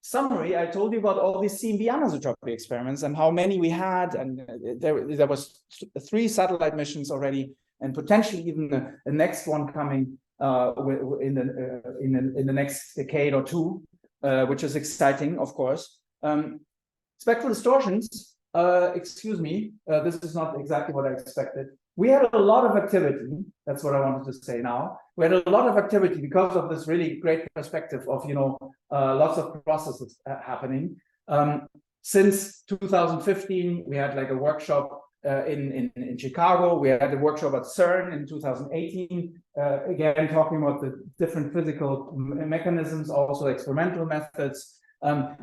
summary. I told you about all these CMB anisotropy experiments and how many we had, and there was 3 satellite missions already, and potentially even a next one coming in the next decade or 2, which is exciting, of course. Spectral distortions, excuse me, this is not exactly what I expected. We had a lot of activity. That's what I wanted to say now. We had a lot of activity because of this really great perspective of, lots of processes happening. Since 2015, we had like a workshop in Chicago. We had a workshop at CERN in 2018, again, talking about the different physical mechanisms, also experimental methods.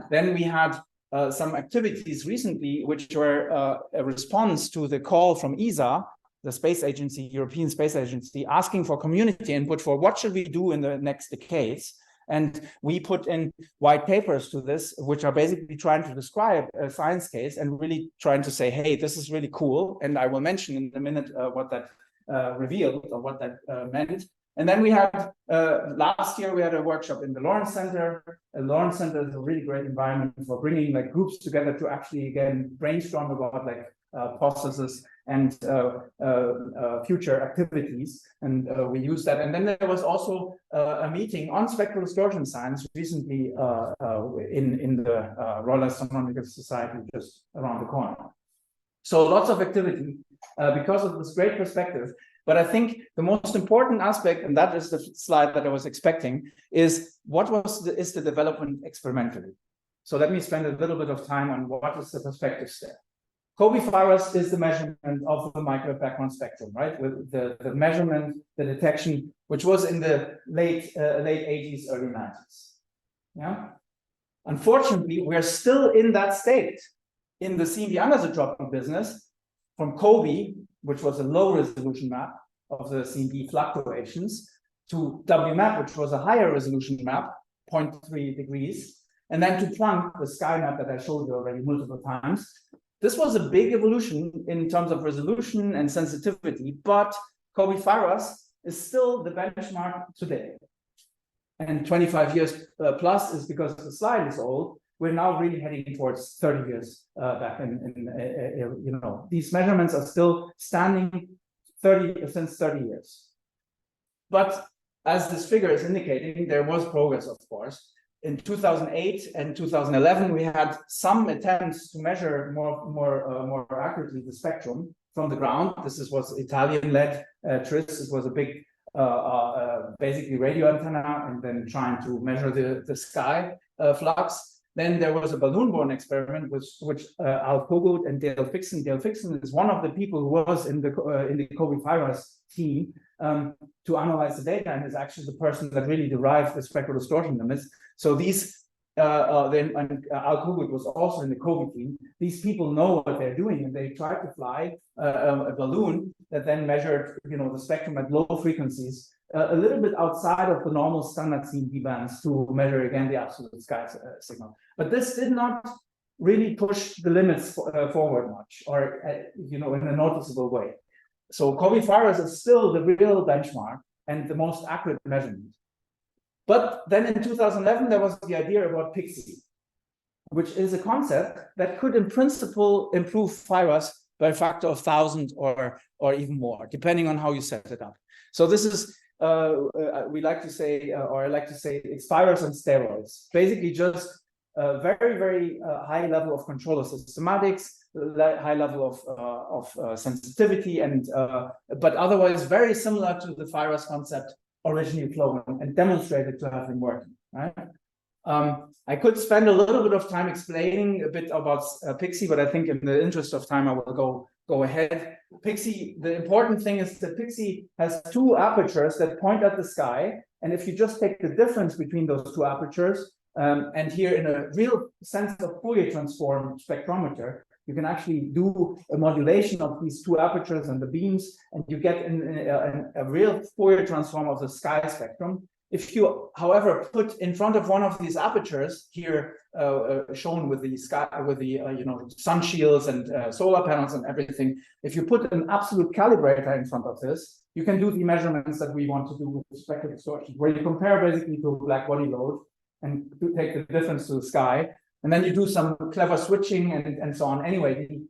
Then we had some activities recently, which were a response to the call from ESA, the space agency, European Space Agency, asking for community input for what should we do in the next decades. And we put in white papers to this, which are basically trying to describe a science case and really trying to say, hey, this is really cool. And I will mention in a minute what that revealed or what that meant. And then we had, last year, we had a workshop in the Lawrence Center. Lawrence Center is a really great environment for bringing like groups together to actually, again, brainstorm about like processes and future activities. And we use that. And then there was also a meeting on spectral distortion science recently in the Royal Astronomical Society just around the corner. So lots of activity because of this great perspective. But I think the most important aspect, and that is the slide that I was expecting, is what is the development experimentally. So let me spend a little bit of time on what is the perspectives there. COBE virus is the measurement of the microwave background spectrum, right? With the measurement, the detection, which was in the late 80s, early 90s. Yeah. Unfortunately, we're still in that state in the CMB anisotropy business from COBE, which was a low resolution map of the CMB fluctuations, to WMAP, which was a higher resolution map, 0.3 degrees, and then to Planck, the sky map that I showed you already multiple times. This was a big evolution in terms of resolution and sensitivity, but COBE virus is still the benchmark today. And 25 years plus is because the slide is old. We're now really heading towards 30 years back. These measurements are still standing since 30 years. But as this figure is indicating, there was progress, of course. In 2008 and 2011, we had some attempts to measure more accurately the spectrum from the ground. This was Italian-led TRIS. It was a big, basically radio antenna, and then trying to measure the sky flux. Then there was a balloon-borne experiment, which Alf Kogut and Dale Fixon. Dale Fixon is one of the people who was in the COBE virus team to analyze the data, and is actually the person that really derived the spectral distortion limits. So these, then Al Kogut was also in the COBE team. These people know what they're doing, and they tried to fly a balloon that then measured, the spectrum at low frequencies, a little bit outside of the normal standard CMB bands to measure again the absolute sky signal. But this did not really push the limits forward much, or in a noticeable way. So COBE virus is still the real benchmark and the most accurate measurement. But then in 2011, there was the idea about PIXI, which is a concept that could, in principle, improve virus by a factor of 1,000 or even more, depending on how you set it up. So this is we like to say, or I like to say, it's virus on steroids. Basically, just a very high level of control of systematics, high level of sensitivity, and but otherwise very similar to the virus concept originally flown and demonstrated to have been working. Right. I could spend a little bit of time explaining a bit about PIXI, but I think in the interest of time, I will go ahead. PIXI, the important thing is that PIXI has two apertures that point at the sky. And if you just take the difference between those two apertures, and here in a real sense of Fourier transform spectrometer, you can actually do a modulation of these two apertures and the beams, and you get a real Fourier transform of the sky spectrum. If you, however, put in front of one of these apertures here, shown with the sky, with the sun shields and solar panels and everything, if you put an absolute calibrator in front of this, you can do the measurements that we want to do with spectral distortion, where you compare basically to black body load and to take the difference to the sky, and then you do some clever switching and so on. Anyway, the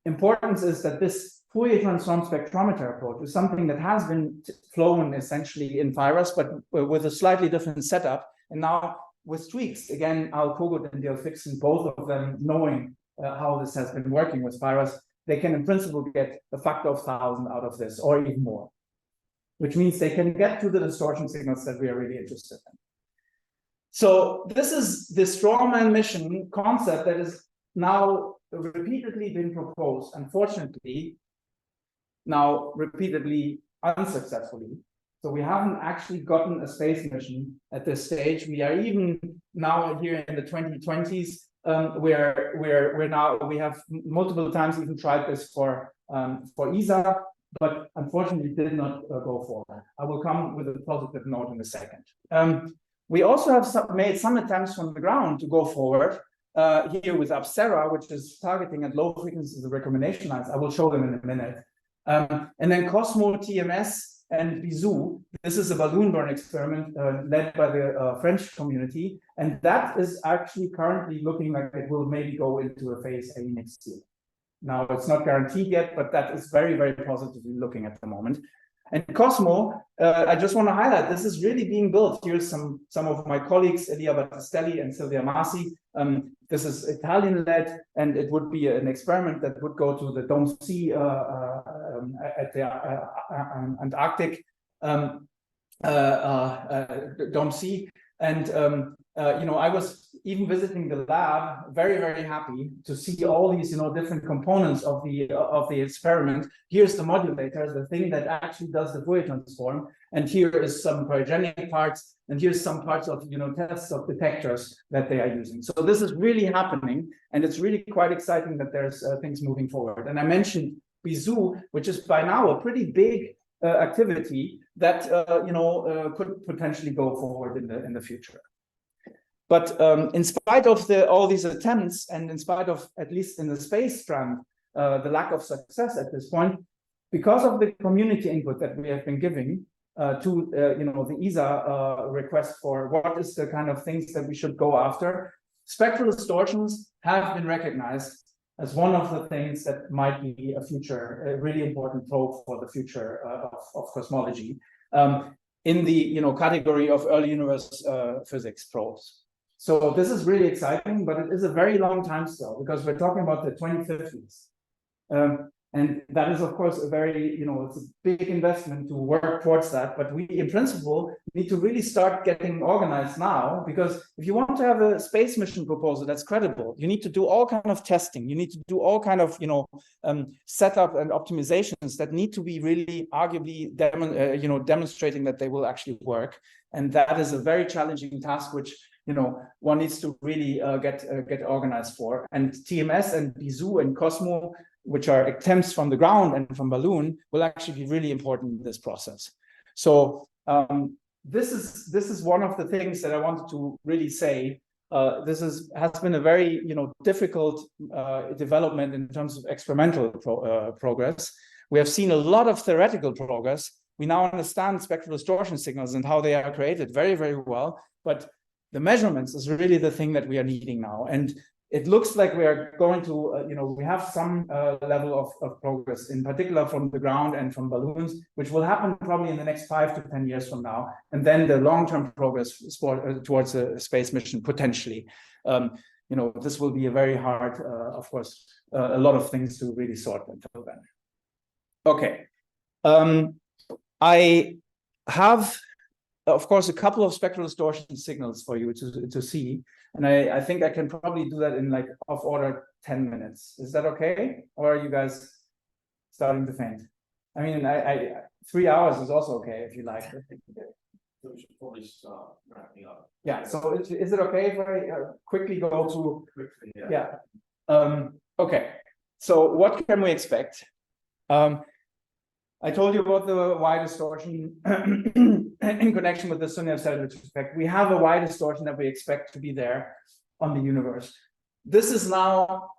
importance is that this Fourier transform spectrometer approach is something that has been flown essentially in virus, but with a slightly different setup. And now with tweaks, again, Al Kogut and Dale Fixon, both of them knowing how this has been working with virus, they can in principle get a factor of 1,000 out of this, or even more, which means they can get to the distortion signals that we are really interested in. So this is the strawman mission concept that is now repeatedly been proposed, unfortunately, now repeatedly unsuccessfully. So we haven't actually gotten a space mission at this stage. We are even now here in the 2020s, we have multiple times even tried this for ESA, but unfortunately did not go forward. I will come with a positive note in a second. We also have made some attempts from the ground to go forward here with Apsera, which is targeting at low frequencies of recombination lines. I will show them in a minute. And then Cosmo, TMS, and Bisou. This is a balloon burn experiment led by the French community. And that is actually currently looking like it will maybe go into a phase A next year. Now, it's not guaranteed yet, but that is very positively looking at the moment. And Cosmo, I just want to highlight, this is really being built. Here's some of my colleagues, Elia Battistelli and Silvia Masi. This is Italian-led, and it would be an experiment that would go to the Dome C at the Antarctic Dome C. And I was even visiting the lab, very happy to see all these different components of the experiment. Here's the modulator, the thing that actually does the Fourier transform, and here is some cryogenic parts, and here's some parts of tests of detectors that they are using. So this is really happening, and it's really quite exciting that there's things moving forward. And I mentioned Bisou, which is by now a pretty big activity that could potentially go forward in the future. But in spite of all these attempts, and in spite of, at least in the space strand, the lack of success at this point, because of the community input that we have been giving to the ESA request for what is the kind of things that we should go after, spectral distortions have been recognized as one of the things that might be a really important probe for the future of cosmology, in the category of early universe physics probes. So this is really exciting, but it is a very long time still, because we're talking about the 2050s. And that is, of course, a very, it's a big investment to work towards that. But we, in principle, need to really start getting organized now, because if you want to have a space mission proposal that's credible, you need to do all kind of testing. You need to do all kind of, setup and optimizations that need to be really arguably, demonstrating that they will actually work. And that is a very challenging task, which one needs to really get organized for. And TMS and Bisou and Cosmo, which are attempts from the ground and from balloon, will actually be really important in this process. So this is one of the things that I wanted to really say. This has been a very difficult development in terms of experimental progress. We have seen a lot of theoretical progress. We now understand spectral distortion signals and how they are created very well, but the measurements is really the thing that we are needing now. And it looks like we are going to, we have some level of progress, in particular from the ground and from balloons, which will happen probably in the next 5 to 10 years from now. And then the long-term progress towards a space mission, potentially. This will be a very hard, of course, a lot of things to really sort until then. Okay. I have, of course, a couple of spectral distortion signals for you to see. And I think I can probably do that in like of order 10 minutes. Is that okay? Or are you guys starting to faint? I mean, 3 hours is also okay if you like. So we should probably start wrapping up. Yeah, so is it okay if I quickly go to... Quickly, yeah. Okay, so what can we expect? I told you about the Y distortion in connection with the Sunyaev-Zeldovich effect. We have a Y distortion that we expect to be there on the universe. This is now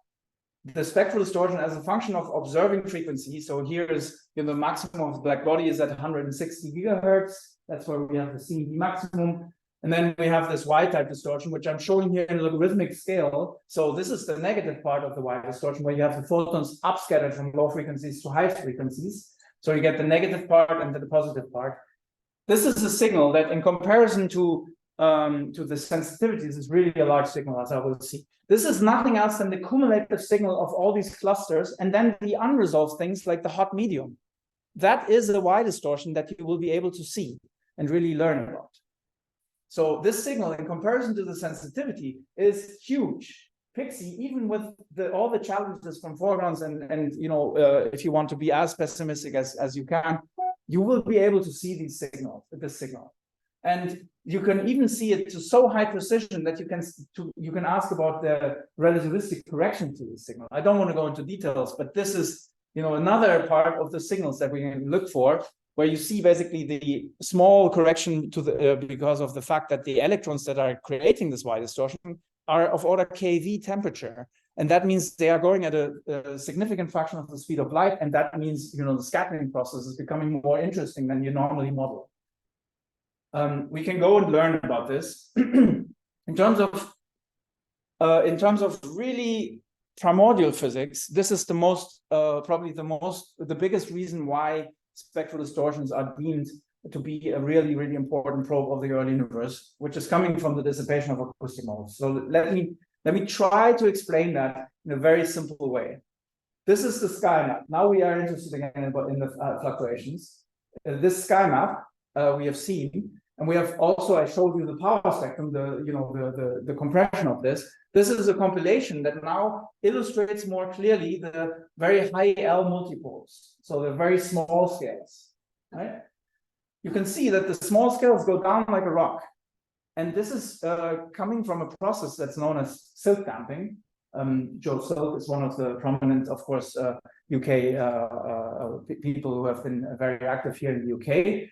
the spectral distortion as a function of observing frequency. So here is, the maximum of the black body is at 160 gigahertz. That's where we have the CMB maximum. And then we have this Y-type distortion, which I'm showing here in a logarithmic scale. So this is the negative part of the Y distortion, where you have the photons upscattered from low frequencies to high frequencies. So you get the negative part and the positive part. This is a signal that, in comparison to the sensitivities, is really a large signal, as I will see. This is nothing else than the cumulative signal of all these clusters, and then the unresolved things like the hot medium. That is a Y distortion that you will be able to see and really learn about. So this signal, in comparison to the sensitivity, is huge. Pixie, even with all the challenges from foregrounds and if you want to be as pessimistic as you can, you will be able to see this signal. And you can even see it to so high precision that you can ask about the relativistic correction to the signal. I don't want to go into details, but this is another part of the signals that we can look for, where you see basically the small correction to the because of the fact that the electrons that are creating this Y distortion are of order keV temperature, and that means they are going at a significant fraction of the speed of light, and that means the scattering process is becoming more interesting than you normally model. We can go and learn about this in terms of really primordial physics. This is probably the biggest reason why spectral distortions are deemed to be a really, really important probe of the early universe, which is coming from the dissipation of acoustic modes. So let me try to explain that in a very simple way. This is the sky map. Now we are interested again in the fluctuations. This sky map we have seen, and we have also, I showed you the power spectrum, the compression of this. This is a compilation that now illustrates more clearly the very high L multipoles, so the very small scales, right? You can see that the small scales go down like a rock. And this is coming from a process that's known as silk damping. Joe Silk is one of the prominent, of course, UK people who have been very active here in the UK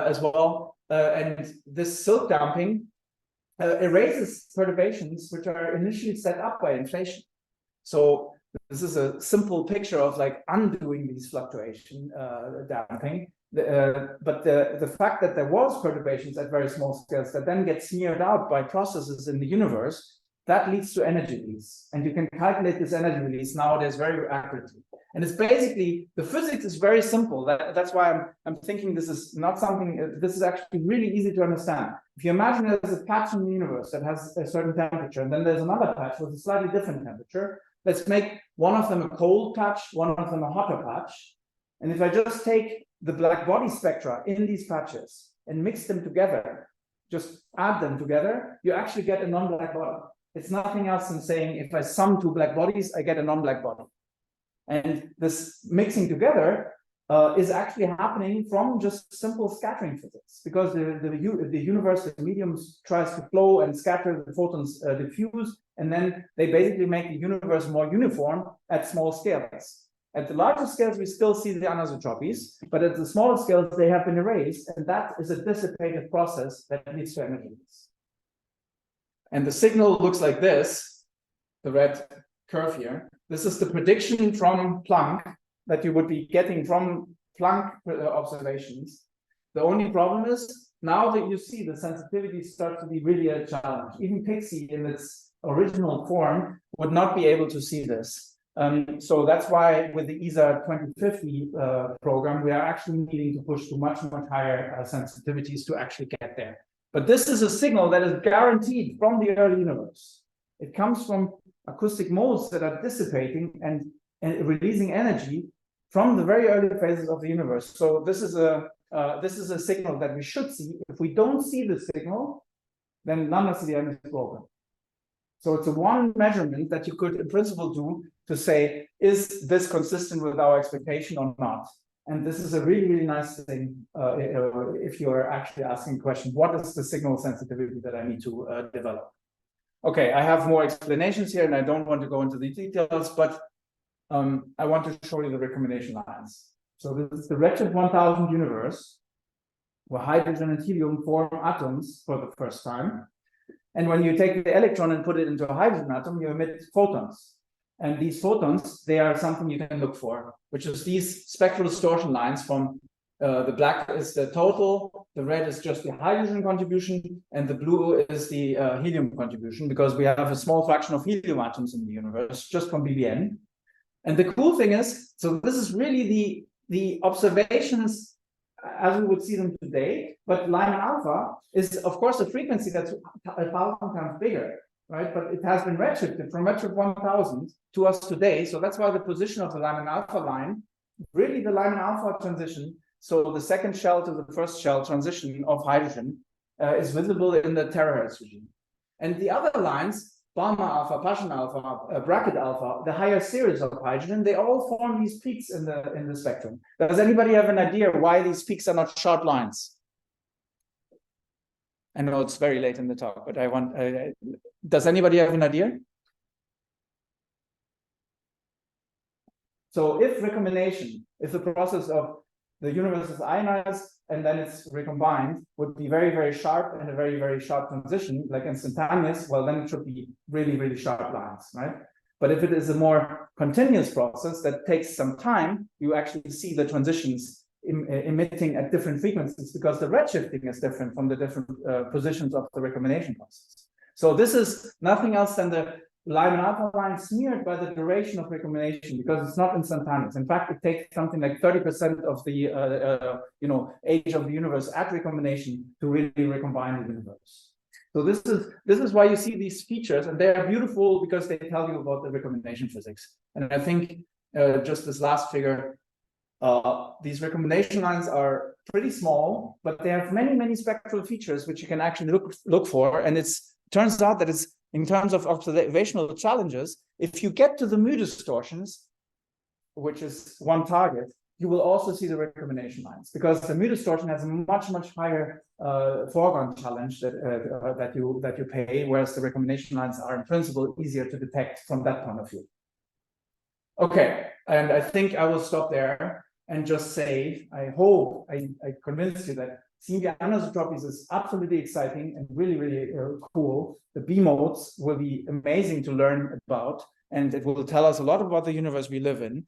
as well. And this silk damping erases perturbations which are initially set up by inflation. So this is a simple picture of like undoing these fluctuation damping. But the fact that there was perturbations at very small scales that then get smeared out by processes in the universe, that leads to energy release. And you can calculate this energy release nowadays very accurately. And it's basically, the physics is very simple. That's why I'm thinking this is not something, this is actually really easy to understand. If you imagine there's a patch in the universe that has a certain temperature, and then there's another patch with a slightly different temperature. Let's make one of them a cold patch, one of them a hotter patch. And if I just take the black body spectra in these patches and mix them together, just add them together, you actually get a non-black body. It's nothing else than saying if I sum two black bodies, I get a non-black body. And this mixing together is actually happening from just simple scattering physics, because the universe, the mediums tries to flow and scatter, the photons diffuse, and then they basically make the universe more uniform at small scales. At the larger scales, we still see the anisotropies, but at the smaller scales, they have been erased, and that is a dissipative process that leads to energy release. And the signal looks like this, the red curve here. This is the prediction from Planck that you would be getting from Planck observations. The only problem is, now that you see the sensitivity starts to be really a challenge. Even Pixie in its original form would not be able to see this. So that's why with the ESA 2050 program, we are actually needing to push to much, much higher sensitivities to actually get there. But this is a signal that is guaranteed from the early universe. It comes from acoustic modes that are dissipating and releasing energy from the very early phases of the universe. So this is a signal that we should see. If we don't see the signal, then none of the end is broken. So it's a one measurement that you could in principle do to say, is this consistent with our expectation or not? And this is a really, really nice thing if you're actually asking the question, what is the signal sensitivity that I need to develop? Okay, I have more explanations here and I don't want to go into the details, but I want to show you the recombination lines. So this is the redshift 1000 universe, where hydrogen and helium form atoms for the first time. And when you take the electron and put it into a hydrogen atom, you emit photons. And these photons, they are something you can look for, which is these spectral distortion lines from the black is the total, the red is just the hydrogen contribution, and the blue is the helium contribution, because we have a small fraction of helium atoms in the universe, just from BBN. And the cool thing is, so this is really the observations as we would see them today, but Lyman alpha is, of course, a frequency that's 1,000 times bigger, right? But it has been redshifted from redshift 1000 to us today. So that's why the position of the Lyman alpha line, really the Lyman alpha transition, so the second shell to the first shell transition of hydrogen is visible in the terahertz regime. And the other lines, Balmer alpha, Paschen alpha, bracket alpha, the higher series of hydrogen, they all form these peaks in the spectrum. Does anybody have an idea why these peaks are not sharp lines? I know it's very late in the talk, but I want. Does anybody have an idea? So if recombination is the process of the universe is ionized and then it's recombined, would be very, very sharp and a very, very sharp transition, like instantaneous, well, then it should be really, really sharp lines, right? But if it is a more continuous process that takes some time, you actually see the transitions emitting at different frequencies, because the redshifting is different from the different positions of the recombination process. So this is nothing else than the Lyman alpha line smeared by the duration of recombination, because it's not instantaneous. In fact, it takes something like 30% of the age of the universe at recombination to really recombine the universe. So this is why you see these features, and they are beautiful because they tell you about the recombination physics. And I think just this last figure, these recombination lines are pretty small, but they have many, many spectral features which you can actually look for. And it turns out that it's, in terms of observational challenges, if you get to the mu distortions, which is one target, you will also see the recombination lines, because the mu distortion has a much, much higher foregone challenge that you pay, whereas the recombination lines are in principle easier to detect from that point of view. Okay, and I think I will stop there and just say, I hope I convinced you that CMB anisotropies is absolutely exciting and really, really cool. The B modes will be amazing to learn about, and it will tell us a lot about the universe we live in.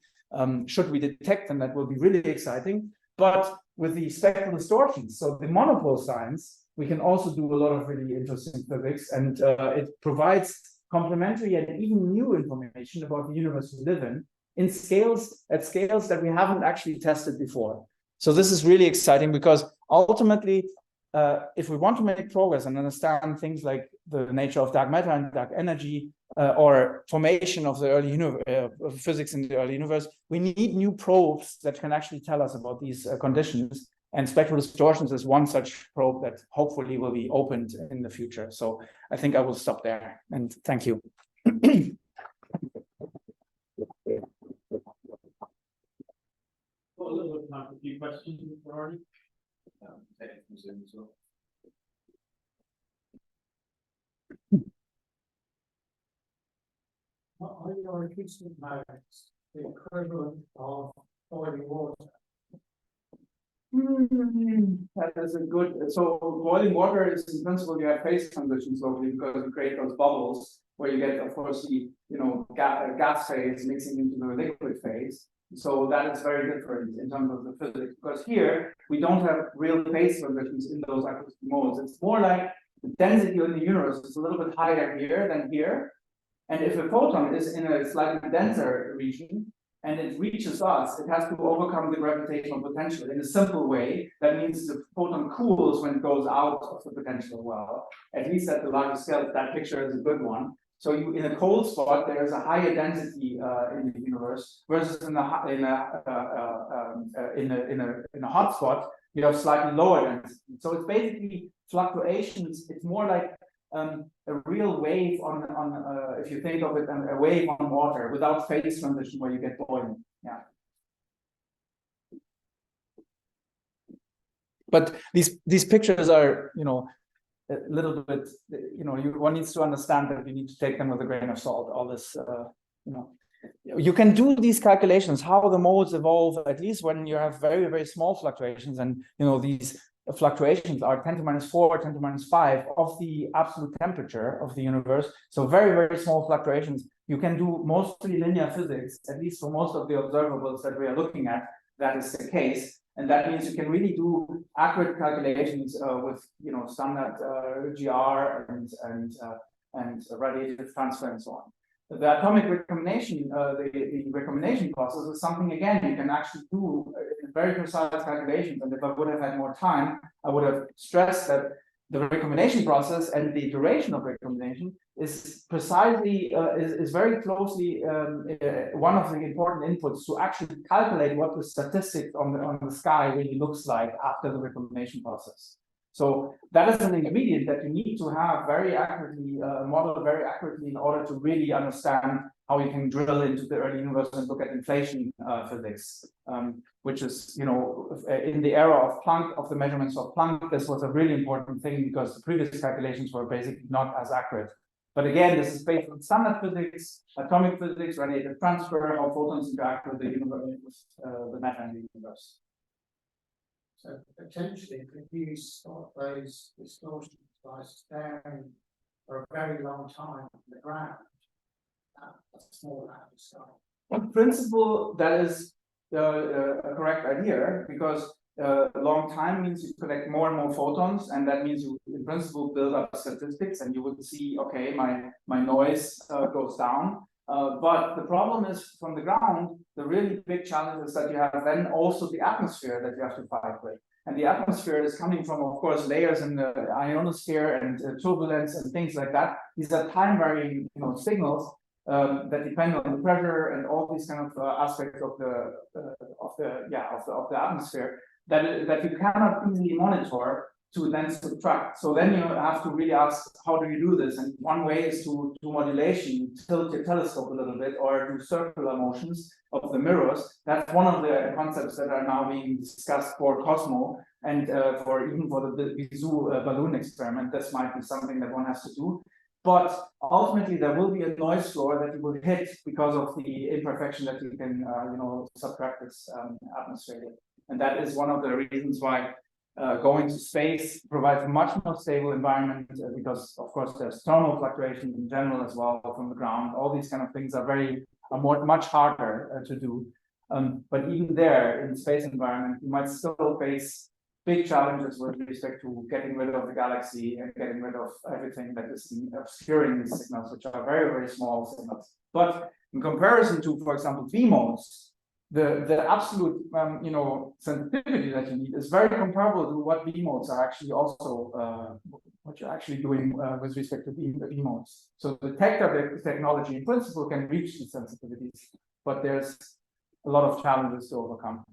Should we detect them, that will be really exciting. But with the spectral distortions, so the monopole science, we can also do a lot of really interesting physics, and it provides complementary and even new information about the universe we live in scales that we haven't actually tested before. So this is really exciting, because ultimately, if we want to make progress and understand things like the nature of dark matter and dark energy, or formation of the early physics in the early universe, we need new probes that can actually tell us about these conditions. And spectral distortions is one such probe that hopefully will be opened in the future. So I think I will stop there, and thank you. A little bit time for a few questions already. Are your acoustic modes the equivalent of boiling water? That is a good. So boiling water is in principle you have phase transitions locally, because you create those bubbles where you get, of course, the gas phase mixing into the liquid phase. So that is very different in terms of the physics, because here we don't have real phase transitions in those acoustic modes. It's more like the density of the universe is a little bit higher here than here. And if a photon is in a slightly denser region and it reaches us, it has to overcome the gravitational potential in a simple way. That means the photon cools when it goes out of the potential well, at least at the larger scale. That picture is a good one. So you, in a cold spot, there is a higher density in the universe, versus in a hot spot, you have slightly lower density. So it's basically fluctuations. It's more like a real wave on if you think of it, a wave on water without phase transition where you get buoyant. Yeah. But these pictures are, you know, a little bit, you know, one needs to understand that you need to take them with a grain of salt. All this, you know, you can do these calculations, how the modes evolve, at least when you have very, very small fluctuations, and you know these fluctuations are 10 to minus 4, 10 to minus 5 of the absolute temperature of the universe. So very, very small fluctuations. You can do mostly linear physics, at least for most of the observables that we are looking at. That is the case. And that means you can really do accurate calculations with, you know, standard GR and radiative transfer and so on. The atomic recombination, the recombination process is something, again, you can actually do very precise calculations. And if I would have had more time, I would have stressed that the recombination process and the duration of recombination is precisely, is very closely one of the important inputs to actually calculate what the statistics on the sky really looks like after the recombination process. So that is an ingredient that you need to have very accurately, modeled very accurately in order to really understand how you can drill into the early universe and look at inflation physics, which is, you know, in the era of Planck, of the measurements of Planck, this was a really important thing because the previous calculations were basically not as accurate. But again, this is based on standard physics, atomic physics, radiative transfer, how photons interact with the universe, with the matter in the universe. So potentially, if you start those distortions by staring for a very long time on the ground, that's a small amount of sky. In principle, that is a correct idea, because a long time means you collect more and more photons, and that means you, in principle, build up statistics, and you would see, okay, my noise goes down. But the problem is, from the ground, the really big challenge is that you have then also the atmosphere that you have to fight with. And the atmosphere is coming from, of course, layers in the ionosphere and turbulence and things like that. These are time-varying, you know, signals that depend on the pressure and all these kind of aspects of the atmosphere that you cannot easily monitor to then subtract. So then you have to really ask, how do you do this? And one way is to do modulation, tilt your telescope a little bit, or do circular motions of the mirrors. That's one of the concepts that are now being discussed for Cosmo, and even for the Visu balloon experiment. This might be something that one has to do. But ultimately, there will be a noise floor that you will hit because of the imperfection that you can, you know, subtract this atmosphere. And that is one of the reasons why going to space provides a much more stable environment, because, of course, there's thermal fluctuations in general as well from the ground. All these kind of things are much harder to do. But even there, in the space environment, you might still face big challenges with respect to getting rid of the galaxy and getting rid of everything that is obscuring these signals, which are very, very small signals. But in comparison to, for example, V modes, the absolute you know, sensitivity that you need is very comparable to what V modes are actually also what you're actually doing with respect to V modes. So the technology in principle can reach these sensitivities, but there's a lot of challenges to overcome.